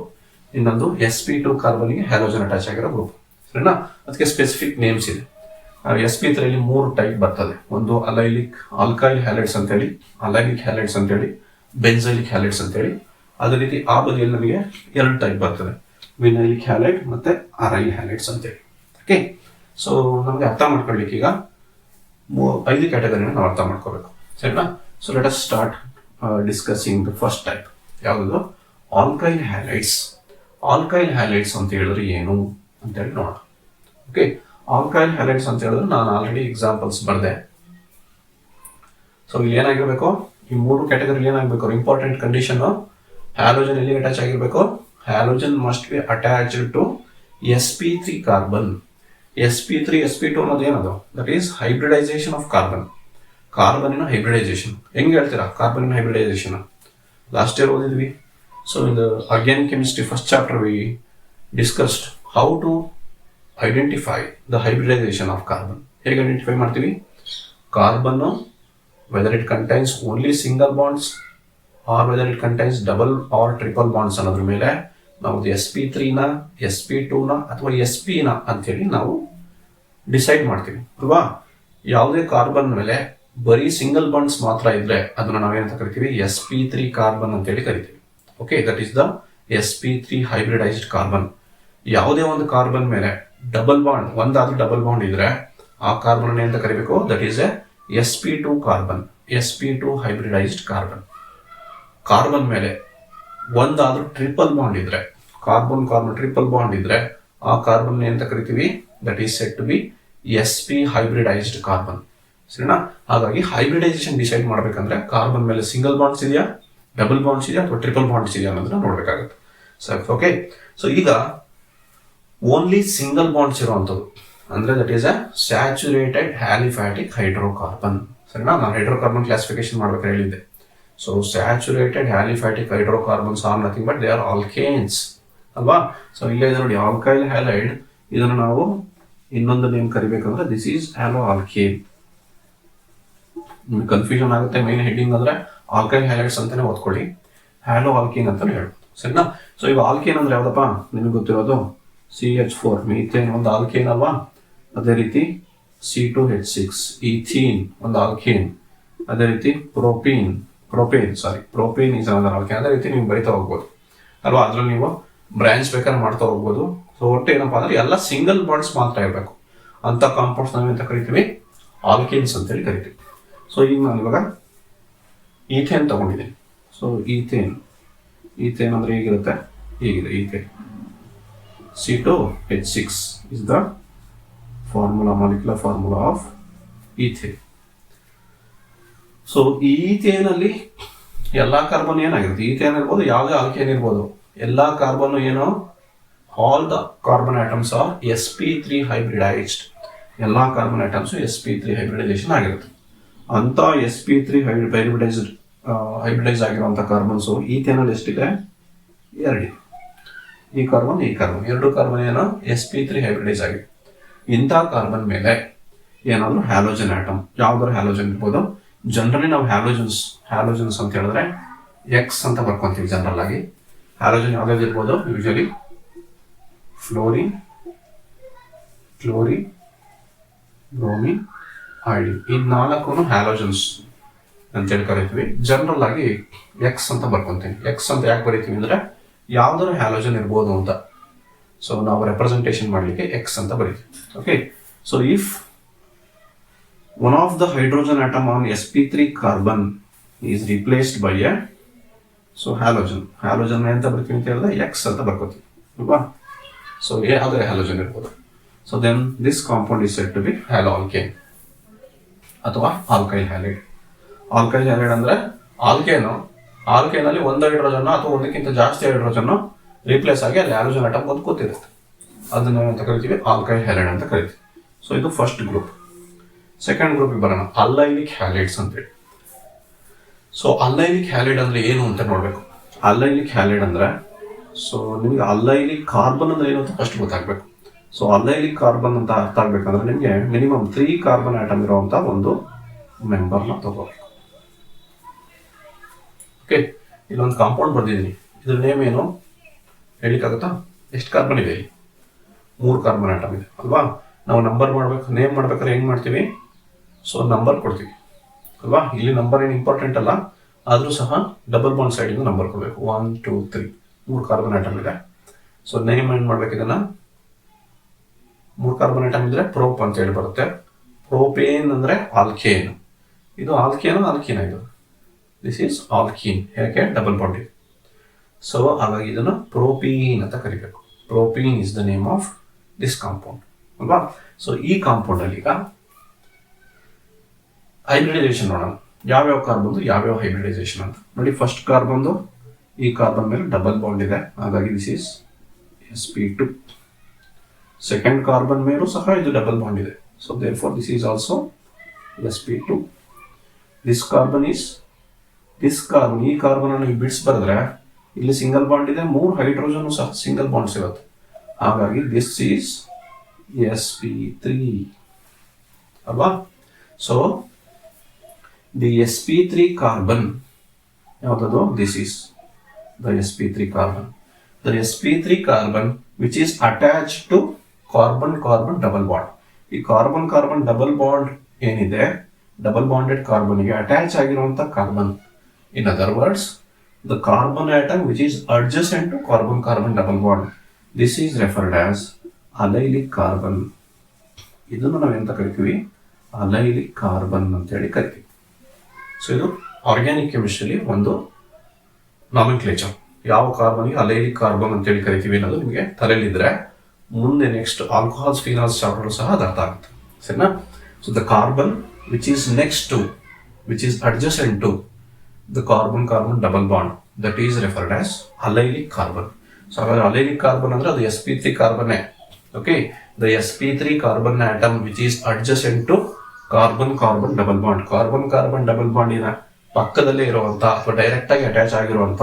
ಇನ್ನೊಂದು sp2 ಕಾರ್ಬನ್ಗೆ ಹ್ಯಾಲೋಜನ್ ಅಟ್ಯಾಚ್ ಆಗಿರೋ ಗ್ರೂಪ್, ಸರಿನಾ? ಅದಕ್ಕೆ ಸ್ಪೆಸಿಫಿಕ್ ನೇಮ್ಸ್ ಇದೆ. sp3 ಅಲ್ಲಿ 3 ಟೈಪ್ ಬರ್ತದೆ. ಒಂದು ಆಲ್ಕೈಲ್ ಹ್ಯಾಲೈಡ್ಸ್ ಅಂತೇಳಿ, ಅಲೈಲಿಕ್ ಹ್ಯಾಲೈಡ್ಸ್ ಅಂತೇಳಿ, ಬೆನ್ಸೈಲಿಕ್ ಹ್ಯಾಲೈಡ್ಸ್ ಅಂತೇಳಿ. ಅದೇ ರೀತಿ ಆ ಬದಿಯಲ್ಲಿ ನಮಗೆ 2 ಟೈಪ್ ಬರ್ತದೆ, ವಿನೈಲಿಕ್ ಹ್ಯಾಲೈಡ್ ಮತ್ತೆ ಅರೈಲ್ ಹ್ಯಾಲೈಡ್ಸ್ ಅಂತೇಳಿ. ಓಕೆ, ಸೊ ನಮಗೆ ಅರ್ಥ ಮಾಡ್ಕೊಳ್ಳಿಕ್ಕೆ ಈಗ 5 ಕ್ಯಾಟಗರಿನ ನಾವು ಅರ್ಥ ಮಾಡ್ಕೋಬೇಕು, ಸರಿನಾ? So let us start discussing the first type. ಯಾವುದು? Alkyl halides. ಆಲ್ಕೈಲ್ ಹ್ಯಾಲೈಡ್ಸ್ ಅಂತ ಹೇಳಿದ್ರೆ ಏನು ಅಂತೇಳಿ ನೋಡೋಣ. ಓಕೆ, ಆಲ್ಕೈಲ್ ಹ್ಯಾಲೈಡ್ಸ್ ಅಂತ ಹೇಳಿದ್ರೆ ನಾನು ಆಲ್ರೆಡಿ ಎಕ್ಸಾಂಪಲ್ಸ್ ಬರೆದೆ. ಸೊ ಇಲ್ಲಿ ಏನಾಗಿರ್ಬೇಕು, ಈ 3 ಕ್ಯಾಟಗರಿ ಏನಾಗಬೇಕು, ಇಂಪಾರ್ಟೆಂಟ್ ಕಂಡೀಷನ್, ಹ್ಯಾಲೋಜನ್ ಎಲ್ಲಿ ಅಟ್ಯಾಚ್ ಆಗಿರ್ಬೇಕು, halogen must be attached to sp3 carbon. sp3 sp2 ಅನ್ನೋದು ಏನದು? That is hybridisation of carbon. ಕಾರ್ಬನಿನ ಹೈಬ್ರಿಡೈಸೇಷನ್ ಹೆಂಗೆ ಹೇಳ್ತೀರಾ? ಕಾರ್ಬನಿನ ಹೈಬ್ರಿಡೈಸೇಷನ್ ಲಾಸ್ಟ್ ಇಯರ್ ಓದಿದ್ವಿ. So in the organic chemistry first chapter we discussed how to identify the hybridisation of carbon. ಹೇಗೆ identify ಮಾಡ್ತೀವಿ? Carbon whether it contains only single bonds or whether it contains double or triple bonds ಅನ್ನೋದ್ರ ಮೇಲೆ ನಾವು sp3ನ sp2ನ ಅಥವಾ sp ಅಂತೇಳಿ ನಾವು decide ಮಾಡ್ತೀವಿ ಅಲ್ವಾ? ಯಾವುದೇ ಕಾರ್ಬನ್ ಮೇಲೆ ಬರೀ ಸಿಂಗಲ್ ಬಾಂಡ್ಸ್ ಮಾತ್ರ ಇದ್ರೆ ಅದನ್ನ ನಾವೇನಂತ ಕರಿತೀವಿ? sp3 ಕಾರ್ಬನ್ ಅಂತೇಳಿ ಕರಿತೀವಿ. Okay, that is the sp3 hybridised carbon. ಯಾವುದೇ ಒಂದು ಕಾರ್ಬನ್ ಮೇಲೆ ಡಬಲ್ ಬಾಂಡ್, ಒಂದಾದ್ರೂ ಡಬಲ್ ಬಾಂಡ್ ಇದ್ರೆ ಆ ಕಾರ್ಬನ್ ಅಂತ ಕರಿಬೇಕು, that is sp2 carbon, sp2 hybridised carbon. Carbon ಮೇಲೆ ಒಂದಾದ್ರೂ ಟ್ರಿಪಲ್ ಬಾಂಡ್ ಇದ್ರೆ, ಕಾರ್ಬನ್ ಟ್ರಿಪಲ್ ಬಾಂಡ್ ಇದ್ರೆ ಆ ಕಾರ್ಬನ್ ಅಂತ ಕರಿತೀವಿ, that is said to be sp hybridised carbon, ಸರಿನಾ? ಹಾಗಾಗಿ ಹೈಬ್ರಿಡೈಸೇಷನ್ ಡಿಸೈಡ್ ಮಾಡ್ಬೇಕಂದ್ರೆ ಕಾರ್ಬನ್ ಮೇಲೆ ಸಿಂಗಲ್ ಬಾಂಡ್ಸ್ ಇದೆಯಾ, ಡಬಲ್ ಬಾಂಡ್ಸ್ ಇದೆಯಾ ಅಥವಾ ಟ್ರಿಪಲ್ ಬಾಂಡ್ಸ್ ಇದೆಯಾ ಅನ್ನೋದನ್ನ ನೋಡ್ಬೇಕಾಗುತ್ತೆ. ಸರಿ, ಓಕೆ. ಸೊ ಈಗ ಓನ್ಲಿ ಸಿಂಗಲ್ ಬಾಂಡ್ಸ್ ಇರುವಂಥದ್ದು ಅಂದ್ರೆ that is a saturated aliphatic hydrocarbon, ಸರಿನಾ? ನಾನು ಹೈಡ್ರೋಕಾರ್ಬನ್ ಕ್ಲಾಸಿಫಿಕೇಶನ್ ಮಾಡ್ಬೇಕಾದ್ರೆ ಹೇಳಿದ್ದೆ. So saturated aliphatic hydrocarbons are nothing but they are alkanes ಅಲ್ವಾ? ಸೊ ಇಲ್ಲೇ ಇದೆ ನೋಡಿ, ಆಲ್ಕೈಲ್ ಹ್ಯಾಲೈಡ್. ಇದನ್ನು ನಾವು ಇನ್ನೊಂದು ನೇಮ್ ಕರಿಬೇಕಂದ್ರೆ ದಿಸ್ ಈಸ್ ಹ್ಯಾಲೋ ಆಲ್ಕೇನ್. ನಿಮ್ಗೆ ಕನ್ಫ್ಯೂಷನ್ ಆಗುತ್ತೆ. ಮೇನ್ ಹೆಡ್ಡಿಂಗ್ ಅಂದ್ರೆ ಆಲ್ಕೈಲ್ ಹ್ಯಾಲೈಡ್ಸ್ ಅಂತಾನೆ ಓದ್ಕೊಳ್ಳಿ, ಹ್ಯಾಲೋ ಆಲ್ಕೇನ್ ಅಂತಾನೆ ಹೇಳಿ, ಸರಿನಾ? ಸೊ ಈಗ ಆಲ್ಕೇನ್ ಅಂದ್ರೆ ಯಾವ್ದಪ್ಪ ನಿಮಗೆ ಗೊತ್ತಿರೋದು? CH4 ಮೀಥೇನ್ ಒಂದು ಆಲ್ಕೇನ್ ಅಲ್ವಾ? ಅದೇ ರೀತಿ C2H6 ಈಥೀನ್ ಒಂದು ಆಲ್ಕೇನ್. ಅದೇ ರೀತಿ ಪ್ರೋಪೇನ್ ಇಸ್ ಅನದರ್ ಆಲ್ಕೇನ್. ಅದೇ ರೀತಿ ನೀವು ಬರಿತಾ ಹೋಗ್ಬೋದು ಅಲ್ವಾ? ಅದ್ರಲ್ಲಿ ನೀವು ಬ್ರಾಂಚ್ ಬೇಕಾದ್ರೆ ಮಾಡ್ತಾ ಹೋಗ್ಬೋದು. ಸೊ ಒಟ್ಟು ಏನಪ್ಪಾ ಅಂದ್ರೆ ಎಲ್ಲ ಸಿಂಗಲ್ ಬಾಂಡ್ಸ್ ಮಾತ್ರ ಇರಬೇಕು ಅಂತ ಕಾಂಪೌಂಡ್ಸ್ ನಾವು ಅಂತ ಕರಿತೀವಿ, ಆಲ್ಕೇನ್ಸ್ ಅಂತೇಳಿ ಕರಿತೀವಿ. ಸೊ ಈಗ ನಾನು ಇವಾಗ ಈಥೇನ್ ತಗೊಂಡಿದ್ದೀನಿ. ಸೊ ಈಥೇನ್ ಅಂದ್ರೆ ಹೇಗಿರುತ್ತೆ? ಹೀಗಿದೆ ethane. C2H6 is the molecular formula of ethane. So ethane ಅಲ್ಲಿ ಎಲ್ಲಾ ಕಾರ್ಬನ್ ಏನಾಗಿರುತ್ತೆ? ಈಥೇನ್ ಇರ್ಬೋದು, ಯಾವುದೇ ಆಲ್ಕೇನ್ ಇರ್ಬೋದು, ಎಲ್ಲಾ ಕಾರ್ಬನ್ ಏನು, all the carbon atoms R sp3 hybridised. ಎಲ್ಲಾ ಕಾರ್ಬನ್ ಆಟಮ್ಸ್ sp3 ಹೈಬ್ರಿಡೈಸೇಷನ್ ಆಗಿರುತ್ತೆ. ಅಂತ sp3 ಹೈಬ್ರಿಡೈಸ್ ಆಗಿರುವಂತ ಕಾರ್ಬನ್ಸ್ ಈಥೇನ್ ಅಲ್ಲಿ ಎಷ್ಟಿದೆ? 2. ಈ ಕಾರ್ಬನ್ ಎರಡು ಕಾರ್ಬನ್ ಏನೋ sp3 ಹೈಬ್ರಿಡೈಸ್ ಆಗಿದೆ. ಇಂಥ ಕಾರ್ಬನ್ ಮೇಲೆ ಏನಾದ್ರು ಹ್ಯಾಲೋಜನ್ ಆಟಮ್, ಯಾವ್ದಾದ್ರು ಹ್ಯಾಲೋಜನ್ ಇರ್ಬೋದು. ಜನರಲಿ ನಾವು ಹ್ಯಾಲೋಜನ್ಸ್ ಅಂತ ಹೇಳಿದ್ರೆ ಎಕ್ಸ್ ಅಂತ ಬರ್ಕೊಂತೀವಿ ಜನರಲ್ ಆಗಿ. ಹ್ಯಾಲೋಜನ್ ಯಾವ್ದಾದ್ರು ಇರ್ಬೋದು, ಯೂಶಲಿ ಫ್ಲೋರಿನ್, ಬ್ರೋಮಿನ್, ಐಡಿನ್. ಈ 4 ಹ್ಯಾಲೋಜನ್ಸ್ ಅಂತೇಳಿ ಕರಿತೀವಿ. ಜನರಲ್ ಆಗಿ ಎಕ್ಸ್ ಅಂತ ಬರ್ಕೊಂತೀವಿ. ಎಕ್ಸ್ ಅಂತ ಯಾಕೆ ಬರೀತೀವಿ ಅಂದ್ರೆ ಯಾವ್ದಾದ್ರು ಹ್ಯಾಲೋಜನ್ ಇರ್ಬೋದು ಅಂತ. ಸೊ ನಾವು ರೆಪ್ರೆಸೆಂಟೇಷನ್ ಮಾಡಲಿಕ್ಕೆ ಎಕ್ಸ್ ಅಂತ ಬರೀತೀವಿ. Okay, so if one of the hydrogen atom on sp3 carbon is replaced by a halogen ಅಂತ ಬರ್ತೀವಿ ಅಂತ ಹೇಳಿದ್ರೆ ಎಕ್ಸ್ ಅಂತ ಬರ್ಕೋತೀವಿ ಅಲ್ವಾ? ಸೊ ಯಾವುದೇ ಹ್ಯಾಲೋಜನ್ ಇರ್ಬೋದು. So then this compound is said to be haloalkane ಅಥವಾ ಆಲ್ಕೈಲ್ ಹ್ಯಾಲೈಡ್. ಆಲ್ಕೈಲ್ ಹ್ಯಾಲೈಡ್ ಅಂದ್ರೆ ಆಲ್ಕೇನಲ್ಲಿ ಒಂದು ಹೈಡ್ರೋಜನ್ ಅಥವಾ ಒಂದಕ್ಕಿಂತ ಜಾಸ್ತಿ ಹೈಡ್ರೋಜನ್ ರಿಪ್ಲೇಸ್ ಆಗಿ ಅಲ್ಲಿ ಹ್ಯಾಲೋಜನ್ ಆಟಮ್ ಬಂದು ಕೂತಿರುತ್ತೆ. ಅದನ್ನ ಅಂತ ಕರಿತೀವಿ ಆಲ್ಕೈಲ್ ಹ್ಯಾಲೈಡ್ ಅಂತ ಕರಿತೀವಿ. ಸೊ ಇದು ಫಸ್ಟ್ ಗ್ರೂಪ್. ಸೆಕೆಂಡ್ ಗ್ರೂಪ್ ಬರೋಣ, ಅಲ್ಲೈಲಿಕ್ ಹ್ಯಾಲೈಡ್ಸ್ ಅಂತೇಳಿ. ಸೊ ಅಲ್ಲೈಲಿಕ್ ಹ್ಯಾಲೈಡ್ ಅಂದ್ರೆ ಏನು ಅಂತ ನೋಡ್ಬೇಕು. ಅಲ್ಲೈಲಿಕ್ ಹ್ಯಾಲೈಡ್ ಅಂದ್ರೆ, ಸೊ ನಿಮ್ಗೆ ಅಲ್ಲೈಲಿಕ್ ಕಾರ್ಬನ್ ಅಂದ್ರೆ ಏನು ಅಂತ ಫಸ್ಟ್ ಗೊತ್ತಾಗ್ಬೇಕು. ಸೊ ಅಲ್ಲೈಲಿಕ್ ಕಾರ್ಬನ್ ಅಂತ ಅರ್ಥ ಆಗ್ಬೇಕಂದ್ರೆ ನಿಮಗೆ ಮಿನಿಮಮ್ 3 ಕಾರ್ಬನ್ ಆಟಮ್ ಇರುವಂತ ಒಂದು ಮೆಂಬರ್ನ ತಗೋಬೇಕು. ಓಕೆ, ಇಲ್ಲೊಂದು ಕಾಂಪೌಂಡ್ ಬರ್ದಿದ್ದೀನಿ. ಇದ್ರ ನೇಮ್ ಏನು ಹೇಳಿಕ್ಕಾಗತ್ತಾ? ಎಷ್ಟು ಕಾರ್ಬನ್ ಇದೆ ಇಲ್ಲಿ? 3 ಕಾರ್ಬನ್ ಆಟಮ್ ಇದೆ ಅಲ್ವಾ? ನಾವು ನಂಬರ್ ಮಾಡ್ಬೇಕು, ನೇಮ್ ಮಾಡ್ಬೇಕಾದ್ರೆ ಹೆಂಗ್ ಮಾಡ್ತೀವಿ? ಸೊ ನಂಬರ್ ಕೊಡ್ತೀವಿ ಅಲ್ವಾ? ಇಲ್ಲಿ ನಂಬರ್ ಏನು ಇಂಪಾರ್ಟೆಂಟ್ ಅಲ್ಲ, ಆದ್ರೂ ಸಹ ಡಬಲ್ ಬಾಂಡ್ ಸೈಡ್ ಇಂದ ನಂಬರ್ ಕೊಡ್ಬೇಕು. 1 2 3 3 ಕಾರ್ಬನ್ ಆಟಮ್ ಇದೆ. ಸೊ ನೇಮ್ ಏನ್ ಮಾಡ್ಬೇಕು ಇದನ್ನ? 3 ಕಾರ್ಬನ್ ಆಟಮ್ ಇದ್ರೆ ಪ್ರೋಪ್ ಅಂತ ಹೇಳಿ ಬರುತ್ತೆ. ಪ್ರೋಪೇನ್ ಅಂದ್ರೆ ಆಲ್ಕೇನ್. ಇದು ಆಲ್ಕೀನ ಇದು. This is alkene. ಯಾಕೆ? ಡಬಲ್ ಬಾಂಡ್ ಇದೆ. ಸೊ ಹಾಗಾಗಿ ಇದನ್ನು ಪ್ರೋಪೀನ್ ಅಂತ ಕರಿಬೇಕು. Propene is the name of this compound ಅಲ್ವಾ? ಸೊ ಈ ಕಾಂಪೌಂಡ್ ಅಲ್ಲಿ ಈಗ ಹೈಬ್ರಿಡೈಸೇಷನ್ ನೋಡೋಣ. ಯಾವ್ಯಾವ ಕಾರ್ಬನ್ ಯಾವ್ಯಾವ ಹೈಬ್ರಿಡೈಸೇಷನ್ ಅಂತ ನೋಡಿ. ಫಸ್ಟ್ ಕಾರ್ಬನ್ ಈ ಕಾರ್ಬನ್ ಮೇಲೆ ಡಬಲ್ ಬಾಂಡ್ ಇದೆ, ಹಾಗಾಗಿ this is sp2. Second carbon ಮೇಲೂ ಸಹ ಇದು ಡಬಲ್ ಬಾಂಡ್ ಇದೆ, so therefore this is also sp2. This carbon ಈ ಕಾರ್ಬನ್ ಅನ್ನು ಬಿಡ್ಸ್ ಬರೆದ್ರೆ ಇಲ್ಲಿ ಸಿಂಗಲ್ ಬಾಂಡ್ ಇದೆ, 3 ಹೈಡ್ರೋಜನ್ ಸಹ ಸಿಂಗಲ್ ಬಾಂಡ್ಸ್ ಇರುತ್ತೆ, ಹಾಗಾಗಿ ದಿಸ್ ಈಸ್ sp3 ಅಲ್ವಾ? ಸೊ ದಿ sp3 ಕಾರ್ಬನ್ ಯಾವ್ದದು? This is the sp3 carbon. The sp3 carbon which is attach to carbon double bond. ಈ ಕಾರ್ಬನ್ ಡಬಲ್ ಬಾಂಡ್ ಏನಿದೆ, ಡಬಲ್ ಬಾಂಡೆಡ್ ಕಾರ್ಬನ್ಗೆ attach ಆಗಿರುವಂತ carbon. In other words, the carbon atom which is adjacent to carbon double bond, this is referred as allylic carbon. ಇದನ್ನು ನಾವು ಎಂತ ಕರಿತೀವಿ? ಅಲೈಲಿಕ್ carbon ಅಂತ ಹೇಳಿ ಕರಿತೀವಿ. ಸೊ ಇದು ಆರ್ಗ್ಯಾನಿಕ್ ಕೆಮಿಸ್ಟ್ರಿಲಿ ಒಂದು ನಾಮೆನ್ಕ್ಲೇಚರ್. ಯಾವ ಕಾರ್ಬನ್ಗೆ ಅಲೈಲಿಕ್ ಕಾರ್ಬನ್ ಅಂತ ಹೇಳಿ ಕರಿತೀವಿ ಅನ್ನೋದು ನಿಮಗೆ ತಲೆಯಲ್ಲಿದ್ರೆ ಮುಂದೆ ನೆಕ್ಸ್ಟ್ ಆಲ್ಕೋಹಾಲ್ಸ್ ಫಿನಾಲ್ಸ್ ಚಾಪ್ಟರ್ ಸಹ ಅದು ಅರ್ಥ ಆಗುತ್ತೆ, ಸರಿನಾ? So the carbon which is next to, which is adjacent to the carbon double bond, that is referred as allylic carbon. So allylic carbon ಅಂದ್ರೆ ಅದು sp3 carbon. Okay, the sp3 carbon atom which is adjacent to carbon double bond. Carbon double bond ಇನ ಪಕ್ಕದಲ್ಲೇ ಇರುವಂತ ಅಥವಾ direct ಆಗಿ attach ಆಗಿರುವಂತ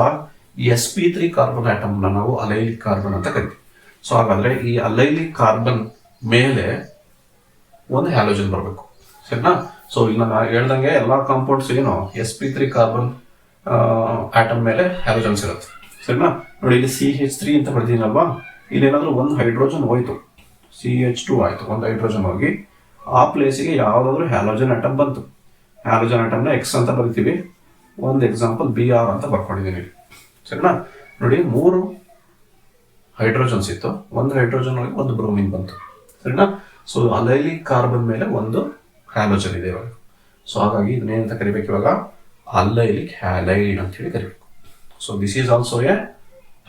ಈ sp3 carbon atom ನ ನಾವು ಅಲೈಲಿಕ್ ಕಾರ್ಬನ್ ಅಂತ ಕರಿತೀವಿ. ಸೊ ಹಾಗಾದ್ರೆ ಈ ಅಲೈಲಿಕ್ ಕಾರ್ಬನ್ ಮೇಲೆ ಒಂದು ಹ್ಯಾಲೋಜನ್ ಬರಬೇಕು, ಸರಿನಾ? ಸೊ ಈಗ ನಾನು ಹೇಳ್ದಂಗೆ ಎಲ್ಲಾ ಕಾಂಪೌಂಡ್ಸ್ ಏನು sp3 ಕಾರ್ಬನ್ ಆಟಮ್ ಮೇಲೆ ಹ್ಯಾಲೋಜನ್ಸ್ ಇರುತ್ತೆ, ಸರಿನಾ? ನೋಡಿ ಇಲ್ಲಿ CH3 ಅಂತ ಬರ್ತೀನಲ್ವಾ, ಇಲ್ಲಿ ಏನಾದ್ರು ಒಂದು ಹೈಡ್ರೋಜನ್ ಹೋಯ್ತು, CH2 ಆಯ್ತು, ಒಂದು ಹೈಡ್ರೋಜನ್ ಹೋಗಿ ಆ ಪ್ಲೇಸಿಗೆ ಯಾವ್ದಾದ್ರು ಹ್ಯಾಲೋಜನ್ ಆಟಮ್ ಬಂತು. ಹ್ಯಾಲೋಜನ್ ಆಟಮ್ನ X ಅಂತ ಬರಿತೀವಿ. ಒಂದು ಎಕ್ಸಾಂಪಲ್ Br ಅಂತ ಬರ್ಕೊಂಡಿದ್ದೀನಿ, ಸರಿನಾ? ನೋಡಿ 3 ಹೈಡ್ರೋಜನ್ಸ್ ಇತ್ತು, ಒಂದು ಹೈಡ್ರೋಜನ್ ಹೋಗಿ ಒಂದು ಬ್ರೋಮಿನ್ ಬಂತು, ಸರಿನಾ? ಸೊ ಅಲೈಲಿಕ್ ಕಾರ್ಬನ್ ಮೇಲೆ ಒಂದು ಹ್ಯಾಲೋಜನ್ ಇದೆ ಇವಾಗ. ಸೊ ಹಾಗಾಗಿ ಇದನ್ನೇನಂತ ಕರಿಬೇಕು ಇವಾಗ? ಅಲ್ಲೈಲಿಕ್ ಹ್ಯಾಲೈಡ್ ಅಂತ ಹೇಳಿ ಕರಿಬೇಕು. So this is also A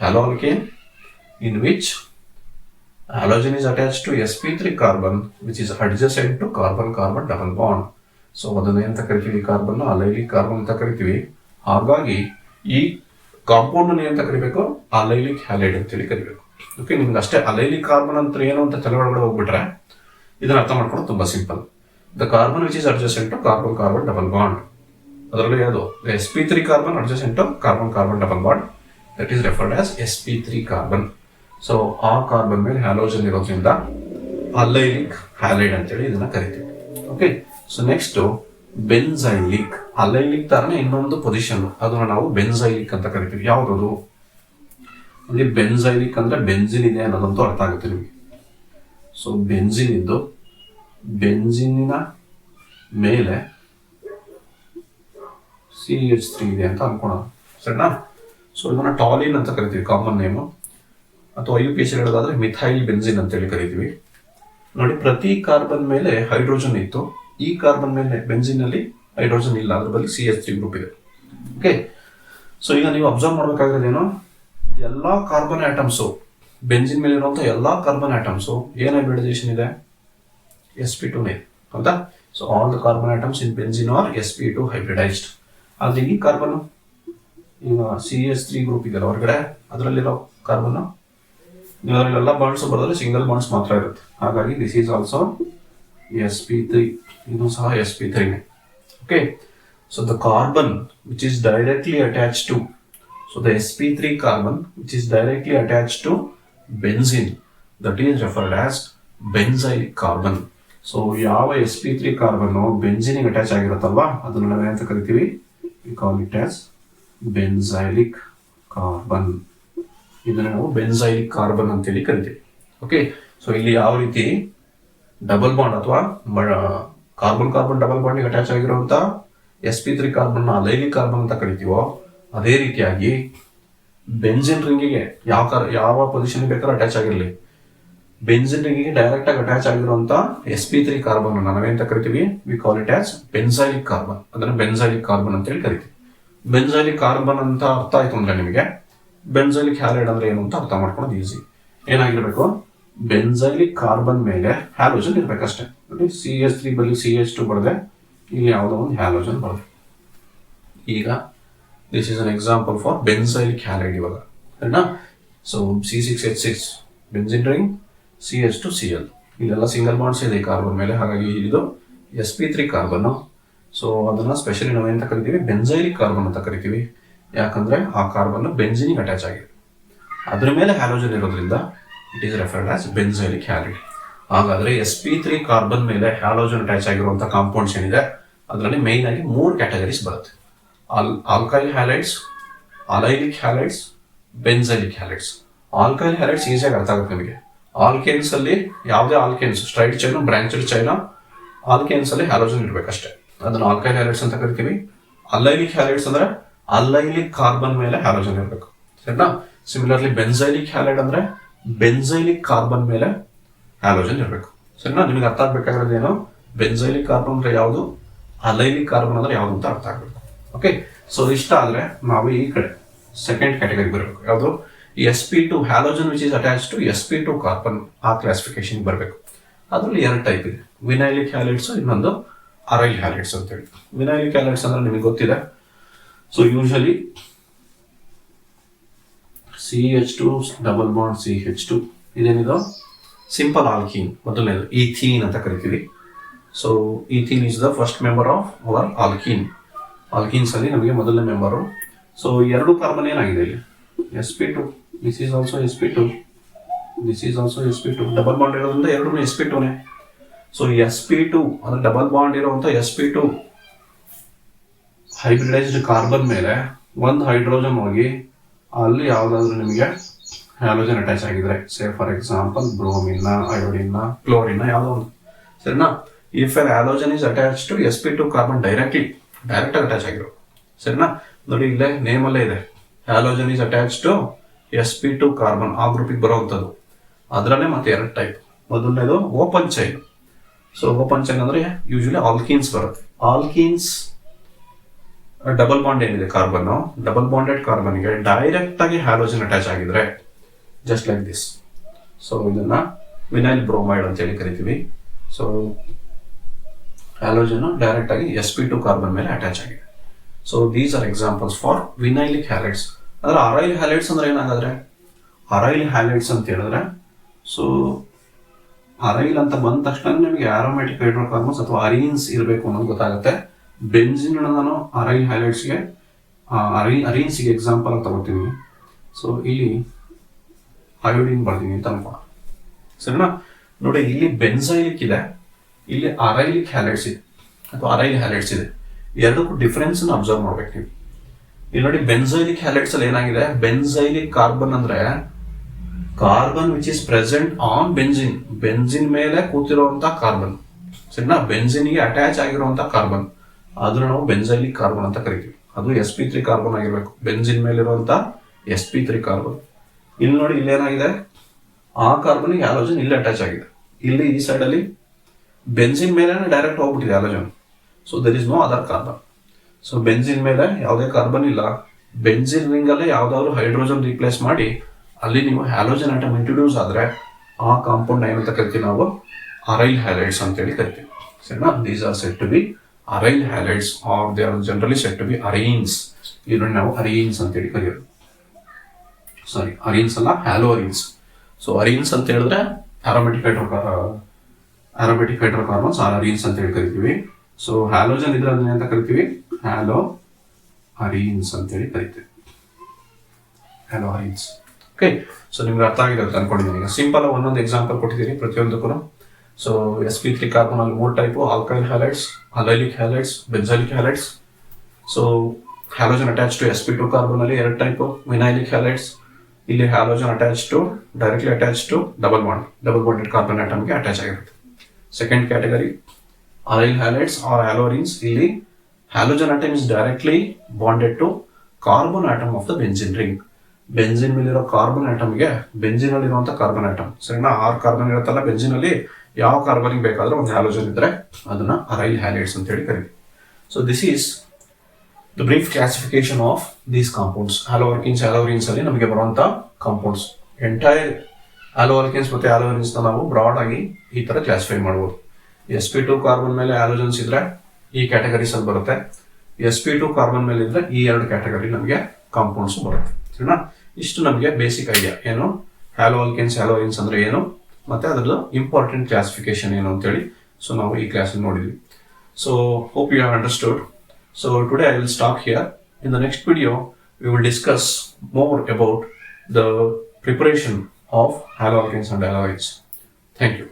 haloalkane in which halogen is attached to sp3 carbon which is adjacent to carbon double bond. So ಅದನ್ನ ಎಂತ ಕರಿತೀವಿ? ಕಾರ್ಬನ್ ಅಲೈಲಿಕ್ ಕಾರ್ಬನ್ ಅಂತ ಕರಿತೀವಿ. ಹಾಗಾಗಿ ಈ ಕಾಂಪೌಂಡ್ ಏನಂತ ಕರಿಬೇಕು? ಅಲೈಲಿಕ್ ಹ್ಯಾಲೈಡ್ ಅಂತ ಹೇಳಿ ಕರಿಬೇಕು. ಓಕೆ, ನಿಮ್ಗೆ ಅಷ್ಟೇ ಅಲೈಲಿಕ್ ಕಾರ್ಬನ್ ಅಂತ ಏನು ಅಂತ ತಲೆ ಒಳಗಡೆ ಹೋಗ್ಬಿಟ್ರೆ ಇದನ್ನ ಅರ್ಥ ಮಾಡ್ಕೊಂಡು ತುಂಬಾ simple. The carbon which is adjacent to carbon double bond, ಅದರಲ್ಲಿ ಯಾವುದು? sp3 carbon adjacent to carbon double bond, that is referred as sp3 carbon. So ಆ ಕಾರ್ಬನ್ ಮೇಲೆ ಹ್ಯಾಲೋಜನ್ ಇರೋದ್ರಿಂದ ಅಲೈಲಿಕ್ ಹ್ಯಾಲೈಡ್ ಅಂತೇಳಿ ಇದನ್ನ ಕರಿತೀವಿ. Okay, so next benzylic. Allylic ತರನೇ ಇನ್ನೊಂದು ಪೊಸಿಷನ್, ಅದನ್ನ ನಾವು ಬೆನ್ಸೈಲಿಕ್ ಅಂತ ಕರಿತೀವಿ. ಯಾವ್ದದು? ಇಲ್ಲಿ ಬೆನ್ಸೈಲಿಕ್ ಅಂದ್ರೆ ಬೆನ್ಸಿನ್ ಇದೆ ಅನ್ನೋದಂತೂ ಅರ್ಥ ಆಗುತ್ತೆ ನಿಮಗೆ. ಸೊ ಬೆನ್ಸಿನ್ ಇದ್ದು ಬೆನ್ಸಿನ್ನ ಮೇಲೆ CH3 ಇದೆ ಅಂತ ಅನ್ಕೊಳ್ಳೋಣ, ಸರಿನಾ? ಸೊ ಇದನ್ನ ಟಾಲಿನ್ ಅಂತ ಕರಿತೀವಿ, ಕಾಮನ್ ನೇಮು. ಅಥವಾ IUPAC ಹೇಳೋದಾದ್ರೆ ಮಿಥೈಲ್ ಬೆನ್ಸಿನ್ ಅಂತೇಳಿ ಕರಿತೀವಿ. ನೋಡಿ, ಪ್ರತಿ ಕಾರ್ಬನ್ ಮೇಲೆ ಹೈಡ್ರೋಜನ್ ಇತ್ತು, ಈ ಕಾರ್ಬನ್ ಮೇಲೆ ಬೆನ್ಸಿನ್ ಅಲ್ಲಿ ಹೈಡ್ರೋಜನ್ ಇಲ್ಲ, ಅದ್ರ ಬದಲು CH3 ಗ್ರೂಪ್ ಇದೆ. ಓಕೆ, ಸೊ ಈಗ ನೀವು ಅಬ್ಸರ್ವ್ ಮಾಡ್ಬೇಕಾಗಿರೋದೇನು? ಎಲ್ಲಾ ಕಾರ್ಬನ್ ಆಟಮ್ಸು ಬೆಂಜಿನ್ ಮೇಲೆ ಇರುವಂತಹ ಎಲ್ಲಾ ಕಾರ್ಬನ್ ಆಟಮ್ಸು ಏನ್ ಹೈಬ್ರಿಡೈಸೇಷನ್ ಇದೆ, sp2 ಇದೆ, ಹೌದಾ. So all the carbon atoms in benzene are sp2 hybridised. ಆದ್ರೆ ಈ ಕಾರ್ಬನ್ ಈಗ CH3 ಗ್ರೂಪ್ ಇದೆಯಲ್ಲ ಹೊರಗಡೆ, ಅದರಲ್ಲಿರೋ ಕಾರ್ಬನ್ ಇದರಲ್ಲೆಲ್ಲ ಬಾಂಡ್ಸ್ ಬರೋದ್ರೆ ಸಿಂಗಲ್ ಬಾಂಡ್ಸ್ ಮಾತ್ರ ಇರುತ್ತೆ. ಹಾಗಾಗಿ ದಿಸ್ ಈಸ್ ಆಲ್ಸೋ sp3, ಇದು ಸಹ sp3. Okay, so the carbon which is directly attach to, so the sp3 carbon which is directly attach to benzene, that is referred as benzylic carbon. So ಯಾವ sp3 carbon ಬೆನ್ಸಿನಿಗೆ attach ಆಗಿರುತ್ತಲ್ವಾ, ಅದನ್ನು ನಾವೇನಂತ ಕರಿತೀವಿ, we call it as benzylic carbon. ಇದನ್ನ ನಾವು ಬೆನ್ಸೈಲಿಕ್ carbon ಅಂತೇಳಿ ಕರಿತೀವಿ. ಓಕೆ, ಸೊ ಇಲ್ಲಿ ಯಾವ ರೀತಿ ಡಬಲ್ ಬಾಂಡ್ ಅಥವಾ carbon carbon double bond attach ಆಗಿರುವಂತ sp3 ಕಾರ್ಬನ್ ಅಲೈಲಿಕ್ ಕಾರ್ಬನ್ ಅಂತ ಕರಿತೀವೋ, ಅದೇ ರೀತಿಯಾಗಿ ಬೆನ್ಸಿನ್ ರಿಂಗಿಗೆ ಯಾವ ಪೊಸಿಷನ್ ಬೇಕಾದ್ರೂ ಅಟ್ಯಾಚ್ ಆಗಿರಲಿ, ಬೆನ್ಸಿನ್ ರಿಂಗಿಗೆ ಡೈರೆಕ್ಟ್ ಆಗಿ ಅಟ್ಯಾಚ್ ಆಗಿರುವಂತ sp3 ಕಾರ್ಬನ್ ನಾವೇಂತ ಕರಿತೀವಿ, we call it as benzylic carbon. ಅದನ್ನ ಬೆನ್ಸೈಲಿಕ್ ಕಾರ್ಬನ್ ಅಂತ ಹೇಳಿ ಕರಿತೀವಿ. ಬೆನ್ಸೈಲಿಕ್ ಕಾರ್ಬನ್ ಅಂತ ಅರ್ಥ ಆಯ್ತು ಅಂದ್ರೆ ನಿಮಗೆ ಬೆನ್ಸೈಲಿಕ್ ಹ್ಯಾಲೈಡ್ ಅಂದ್ರೆ ಏನು ಅಂತ ಅರ್ಥ ಮಾಡ್ಕೊಳ್ಳೋದು ಈಸಿ. ಏನಾಗಿರ್ಬೇಕು, ಬೆನ್ಸೈಲಿಕ್ ಕಾರ್ಬನ್ ಮೇಲೆ ಹ್ಯಾಲೋಜನ್ ಇರ್ಬೇಕಷ್ಟೇ. CH3 ಬದಲು CH2 ಬರದೆ ಇಲ್ಲಿ ಯಾವುದೋ ಒಂದು ಹ್ಯಾಲೋಜನ್ ಬರದೆ. ಈಗ this is an example for benzylic halide. ಇವಾಗ ಸರಿನಾ, so C6H6 benzene ring, CH2Cl, ಇಲ್ಲೆಲ್ಲ ಸಿಂಗಲ್ ಬಾಂಡ್ಸ್ ಇದೆ ಈ ಕಾರ್ಬನ್ ಮೇಲೆ. ಹಾಗಾಗಿ ಇದು sp3 ಕಾರ್ಬನ್. ಸೊ ಅದನ್ನ ಸ್ಪೆಷಲಿ ನಾವೇಂತ ಕರಿತೀವಿ, ಬೆನ್ಸೈಲಿಕ್ ಕಾರ್ಬನ್ ಅಂತ ಕರಿತೀವಿ. ಯಾಕಂದ್ರೆ ಆ ಕಾರ್ಬನ್ ಬೆನ್ಸಿನಿಗೆ ಅಟ್ಯಾಚ್ ಆಗಿದೆ, ಅದ್ರ ಮೇಲೆ ಹ್ಯಾಲೋಜನ್ ಇರೋದ್ರಿಂದ it is referred as benzylic halide. ಹಾಗಾದ್ರೆ sp3 ಕಾರ್ಬನ್ ಮೇಲೆ ಹ್ಯಾಲೋಜನ್ ಅಟ್ಯಾಚ್ ಆಗಿರುವಂತಹ ಕಾಂಪೌಂಡ್ಸ್ ಏನಿದೆ ಅದರಲ್ಲಿ ಮೇನ್ ಆಗಿ 3 ಕ್ಯಾಟಗರೀಸ್ ಬರುತ್ತೆ. Alkyl halides, allylic halides, benzylic halides. Alkyl halides ಈಸಿಯಾಗಿ ಅರ್ಥ ಆಗುತ್ತೆ ನಿಮಗೆ. ಆಲ್ಕೇನ್ಸ್ ಅಲ್ಲಿ ಯಾವುದೇ alkanes, straight chain, branched chain, alkanes ಅಲ್ಲಿ ಹ್ಯಾಲೋಜನ್ ಇರಬೇಕಷ್ಟೇ, ಅದನ್ನ ಆಲ್ಕೈಲ್ ಹ್ಯಾಲೈಡ್ಸ್ ಅಂತ ಕರಿತೀವಿ. ಅಲೈಲಿಕ್ ಹ್ಯಾಲೈಡ್ಸ್ ಅಂದ್ರೆ ಅಲೈಲಿಕ್ ಕಾರ್ಬನ್ ಮೇಲೆ ಹ್ಯಾಲೋಜನ್ ಇರಬೇಕು, ಸರಿನಾ. ಸಿಮಿಲರ್ಲಿ ಬೆನ್ಸೈಲಿಕ್ ಹ್ಯಾಲೈಡ್ ಅಂದ್ರೆ ಬೆನ್ಸೈಲಿಕ್ ಕಾರ್ಬನ್ ಮೇಲೆ ಹ್ಯಾಲೋಜನ್ ಇರಬೇಕು, ಸರಿನಾ. ನಿಮಗೆ ಅರ್ಥ ಆಗ್ಬೇಕಾಗಿರೋದು ಏನು, ಬೆನ್ಸೈಲಿಕ್ ಕಾರ್ಬನ್ ಅಂದ್ರೆ ಯಾವುದು, ಅಲೈಲಿಕ್ ಕಾರ್ಬನ್ ಅಂದ್ರೆ ಯಾವುದು ಅಂತ ಅರ್ಥ ಆಗ್ಬೇಕು. ಓಕೆ, ಸೊ ಇಷ್ಟ ಆದ್ರೆ ನಾವು ಈ ಕಡೆ ಸೆಕೆಂಡ್ ಕ್ಯಾಟಗರಿ ಬರಬೇಕು. ಯಾವುದು, sp2 halogen which is attach to sp2 carbon. ಆ ಕ್ಲಾಸಿಫಿಕೇಶನ್ ಬರಬೇಕು. ಅದರಲ್ಲಿ 2 ಟೈಪ್ ಇದೆ, ವಿನೈಲಿಕ್ ಹ್ಯಾಲೈಡ್ಸ್, ಇನ್ನೊಂದು ಅರೈಲ್ ಹ್ಯಾಲೈಡ್ಸ್ ಅಂತ ಹೇಳಿ. ವಿನೈಲಿಕ್ ಹ್ಯಾಲೈಡ್ಸ್ ಅಂದ್ರೆ ನಿಮಗೆ ಗೊತ್ತಿದೆ. So usually CH2 double bond CH2 ಇದೇನಿದು ಸಿಂಪಲ್ ಆಲ್ಕೀನ್, ಮೊದಲನೇದು ಈಥೀನ್ ಅಂತ ಕರಿತೀವಿ. So ethene is the first member of our alkene. Alkenes ಅಲ್ಲಿ ನಮಗೆ ಮೊದಲನೇ ಮೆಂಬರು. ಸೊ 2 ಕಾರ್ಬನ್ ಏನಾಗಿದೆ ಇಲ್ಲಿ, sp2, this is also sp2, this is also sp2. Double bond ಇರೋದ್ರಿಂದ 2 sp2ನೇ. ಸೊ sp2 ಅಂದ್ರೆ ಡಬಲ್ ಬಾಂಡ್ ಇರುವಂತ sp2 ಹೈಬ್ರಿಡೈಸ್ಡ್ ಕಾರ್ಬನ್ ಮೇಲೆ ಒಂದು ಹೈಡ್ರೋಜನ್ ಹೋಗಿ ಅಲ್ಲಿ ಯಾವ್ದಾದ್ರು ನಿಮಗೆ ಹ್ಯಾಲೋಜನ್ ಅಟ್ಯಾಚ್ ಆಗಿದ್ರೆ, say for example bromine, iodine, chlorine, ಯಾವ್ದೋ ಒಂದು, ಸರಿನಾ. If an halogen is attach to sp2 carbon direct ಆಗಿ ಅಟ್ಯಾಚ್ ಆಗಿರೋ, ಸರಿನಾ. ನೋಡಿ ಇಲ್ಲೇ ನೇಮ್ ಅಲ್ಲೇ ಇದೆ, halogen is attach to sp2 carbon, ಆ ಗ್ರೂಪಿಗೆ ಬರುವಂತದ್ದು. ಅದರಲ್ಲೇ ಮತ್ತೆ 2 ಟೈಪ್. ಮೊದಲನೇದು open chain. So open chain ಅಂದ್ರೆ ಯೂಶಲಿ ಆಲ್ಕೀನ್ಸ್ ಬರುತ್ತೆ. ಆಲ್ಕೀನ್ಸ್ ಡಬಲ್ ಬಾಂಡ್ ಏನಿದೆ ಕಾರ್ಬನ್, ಡಬಲ್ ಬಾಂಡೆಡ್ ಕಾರ್ಬನ್ಗೆ ಡೈರೆಕ್ಟ್ ಆಗಿ ಹ್ಯಾಲೋಜನ್ ಅಟ್ಯಾಚ್ ಆಗಿದ್ರೆ ಜಸ್ಟ್ ಲೈಕ್ ದಿಸ್. ಸೊ ಇದನ್ನ ವಿನೈಲ್ ಬ್ರೋಮೈಡ್ ಅಂತ ಹೇಳಿ ಕರಿತೀವಿ. ಸೊ ಹ್ಯಾಲೋಜನ್ ಡೈರೆಕ್ಟ್ ಆಗಿ sp2 ಕಾರ್ಬನ್ ಮೇಲೆ ಅಟ್ಯಾಚ್ ಆಗಿದೆ. So these are examples for vinylic halides. ಅಂದ್ರೆ ಅರೈಲ್ ಹ್ಯಾಲೈಡ್ಸ್ ಅಂದ್ರೆ ಏನಾಗಾದ್ರೆ, ಅರೈಲ್ ಹ್ಯಾಲೈಡ್ಸ್ ಅಂತ ಹೇಳಿದ್ರೆ, ಸೊ ಅರೈಲ್ ಅಂತ ಬಂದ ತಕ್ಷಣ ನಿಮಗೆ ಆರೋಮ್ಯಾಟಿಕ್ ಹೈಡ್ರೋಕಾರ್ಬನ್ಸ್ ಅಥವಾ ಅರೀನ್ಸ್ ಇರಬೇಕು ಅನ್ನೋದು ಗೊತ್ತಾಗುತ್ತೆ. ಬೆನ್ಸಿನ್ ನಾನು ಅರೈಲ್ ಹ್ಯಾಲೈಡ್ಸ್ಗೆ ಅರೀನ್ಸ್ಗೆ ಎಕ್ಸಾಂಪಲ್ ಅಂತ ತಗೋತೀನಿ. ಸೊ ಇಲ್ಲಿ ಅಯೋಡಿನ್ ಬರ್ತೀನಿ ಅಂತ ಅನ್ಕೋಣ, ಸರಿನಾ. ನೋಡಿ ಇಲ್ಲಿ ಬೆನ್ಸೈಲಿಕ್ ಇದೆ, ಇಲ್ಲಿ ಅರೈಲಿಕ್ ಹ್ಯಾಲೈಡ್ಸ್ ಇದೆ ಅಥವಾ ಅರೈಲ್ ಹ್ಯಾಲೈಡ್ಸ್ ಇದೆ. ಎರಡಕ್ಕೂ ಡಿಫರೆನ್ಸ್ ಅಬ್ಸರ್ವ್ ಮಾಡ್ಬೇಕು ನೀವು. ಇಲ್ಲಿ ನೋಡಿ ಬೆನ್ಸೈಲಿಕ್ ಹ್ಯಾಲೈಡ್ಸ್ ಅಲ್ಲಿ ಏನಾಗಿದೆ, ಬೆನ್ಸೈಲಿಕ್ ಕಾರ್ಬನ್ ಅಂದ್ರೆ carbon which is present on benzene, benzene ಮೇಲೆ ಕೂತಿರುವಂತ ಕಾರ್ಬನ್, ಸರಿನಾ. ಬೆನ್ಸಿನ್ಗೆ ಅಟ್ಯಾಚ್ ಆಗಿರುವಂತ ಕಾರ್ಬನ್, ಅದನ್ನ ನಾವು ಬೆನ್ಸೈಲಿಕ್ ಕಾರ್ಬನ್ ಅಂತ ಕರಿತೀವಿ. ಅದು sp3 ಕಾರ್ಬನ್ ಆಗಿರ್ಬೇಕು, ಬೆನ್ಸಿನ್ ಮೇಲಿರುವಂತ sp3 ಕಾರ್ಬನ್. ಇಲ್ಲಿ ನೋಡಿ ಇಲ್ಲೇನಾಗಿದೆ, ಆ ಕಾರ್ಬನ್ ಹ್ಯಾಲೋಜನ್ ಇಲ್ಲಿ ಅಟ್ಯಾಚ್ ಆಗಿದೆ. ಇಲ್ಲಿ ಈ ಸೈಡ್ ಅಲ್ಲಿ ಬೆನ್ಸಿನ್ ಮೇಲೆ ಡೈರೆಕ್ಟ್ ಹೋಗ್ಬಿಟ್ಟಿದೆ halogen. So there is no other carbon. So benzene ಮೇಲೆ ಯಾವುದೇ ಕಾರ್ಬನ್ ಇಲ್ಲ, ಬೆನ್ಸಿನ್ ರಿಂಗ್ ಅಲ್ಲೇ ಯಾವ್ದಾದ್ರು ಹೈಡ್ರೋಜನ್ ರೀಪ್ಲೇಸ್ ಮಾಡಿ ಅಲ್ಲಿ ನೀವು ಹ್ಯಾಲೋಜನ್ ಆಟಮ್ ಇಂಟ್ರೊಡ್ಯೂಸ್ ಆದರೆ ಆ ಕಾಂಪೌಂಡ್ ಏನಂತ ಕರಿತೀವಿ ನಾವು ಅರೈಲ್ ಹ್ಯಾಲೈಡ್ಸ್ ಅಂತೇಳಿ ಕರಿತೀವಿ. ಸರಿನಾ? These are said to be aryl halides or they are generally said to be arenes. ಇದನ್ನು ನಾವು ಅರೈನ್ಸ್ ಅಂತೇಳಿ ಕರೆಯೋದು. ಸಾರಿ, ಅರೈನ್ಸ್ ಅಲ್ಲ, ಹ್ಯಾಲೋರಿನ್ಸ್. ಸೊ ಅರೈನ್ಸ್ ಅಂತ ಹೇಳಿದ್ರೆ ಆರೋಮೆಟಿಕ್ ಹೈಡ್ರೋಕಾರ್ಬನ್ಸ್ ಅರೈನ್ಸ್ ಅಂತ ಹೇಳಿ ಕರಿತೀವಿ. ಸೊ ಹ್ಯಾಲೋಜನ್ ಇದ್ರೆ ಅದನ್ನ ಅಂತ ಕರಿತೀವಿ ಹ್ಯಾಲೋ ಅರೈನ್ಸ್ ಅಂತೇಳಿ ಕರಿತೀವಿ. ಹ್ಯಾಲೋ ಅರೈನ್ಸ್. ಓಕೆ, ಸೊ ನಿಮ್ಗೆ ಅರ್ಥ ಆಗಿರುತ್ತೆ ಅನ್ಕೊಂಡಿದ್ದೀನಿ. ಈಗ ಸಿಂಪಲ್ ಒಂದೊಂದು ಎಕ್ಸಾಂಪಲ್ ಕೊಟ್ಟಿದ್ದೀನಿ ಪ್ರತಿಯೊಂದಕ್ಕೂ. ಸೊ sp3 ಕಾರ್ಬನ್ ಅಲ್ಲಿ 3 ಟೈಪು: alkyl halides, allylic halides, benzylic halides. So halogen attach to sp2 carbon ಅಲ್ಲಿ 2 ಟೈಪು: ವಿನೈಲಿಕ್ ಹ್ಯಾಲೈಡ್ಸ್. ಇಲ್ಲಿ halogen directly attach to double bonded carbon ಆಟಮ್ಗೆ ಅಟ್ಯಾಚ್ ಆಗಿರುತ್ತೆ. Second category aryl halides or haloarenes. ಇಲ್ಲಿ halogen atom is directly bonded to carbon atom of the benzene ring. Benzene ಮೇಲಿರೋ carbon ಆಟಮ್ಗೆ benzene ಅಲ್ಲಿ ಇರುವಂತ carbon atom, ಸರಿನಾ? 6 carbon ಇರುತ್ತಲ್ಲ benzene ಅಲ್ಲಿ, ಯಾವ ಕಾರ್ಬನ್ ಬೇಕಾದ್ರೂ ಒಂದು ಹ್ಯಾಲೋಜನ್ ಇದ್ರೆ ಅದನ್ನ ಅರೈಲ್ ಹ್ಯಾಲೈಡ್ಸ್ ಅಂತ ಹೇಳಿ ಕರೀತೀವಿ. So this is the brief classification of these compounds. Haloarenes ಅಲ್ಲಿ ನಮಗೆ ಬರುವಂತ ಕಾಂಪೌಂಡ್ಸ್. ಎಂಟೈರ್ ಹ್ಯಾಲೋಆಲ್ಕೀನ್ಸ್ ಮತ್ತೆ ಹ್ಯಾಲೋರಿನ್ಸ್ ನಾವು ಬ್ರಾಡ್ ಆಗಿ ಈ ತರ ಕ್ಲಾಸಿಫೈ ಮಾಡಬಹುದು. sp2 ಕಾರ್ಬನ್ ಮೇಲೆ ಹ್ಯಾಲೋಜನ್ಸ್ ಇದ್ರೆ ಈ ಕ್ಯಾಟಗರೀಸ್ ಅಲ್ಲಿ ಬರುತ್ತೆ. sp2 ಕಾರ್ಬನ್ ಮೇಲೆ ಇದ್ರೆ ಈ 2 ಕ್ಯಾಟಗರಿ ನಮಗೆ ಕಾಂಪೌಂಡ್ಸ್ ಬರುತ್ತೆ. ಸರಿನಾ? ಇಷ್ಟು ನಮಗೆ ಬೇಸಿಕ್ ಐಡಿಯಾ ಏನು ಹ್ಯಾಲೋಆಲ್ಕೀನ್ಸ್ ಹ್ಯಾಲೋರಿನ್ಸ್ ಅಂದ್ರೆ ಏನು, ಮತ್ತೆ ಅದರದ್ದು ಇಂಪಾರ್ಟೆಂಟ್ ಕ್ಲಾಸಿಫಿಕೇಶನ್ ಏನು ಅಂತೇಳಿ ಸೊ ನಾವು ಈ ಕ್ಲಾಸಲ್ಲಿ ನೋಡಿದ್ವಿ. So hope you have understood. So today I will stop here. In the next video we will discuss more about the preparation of haloalkenes and haloarenes. Thank you.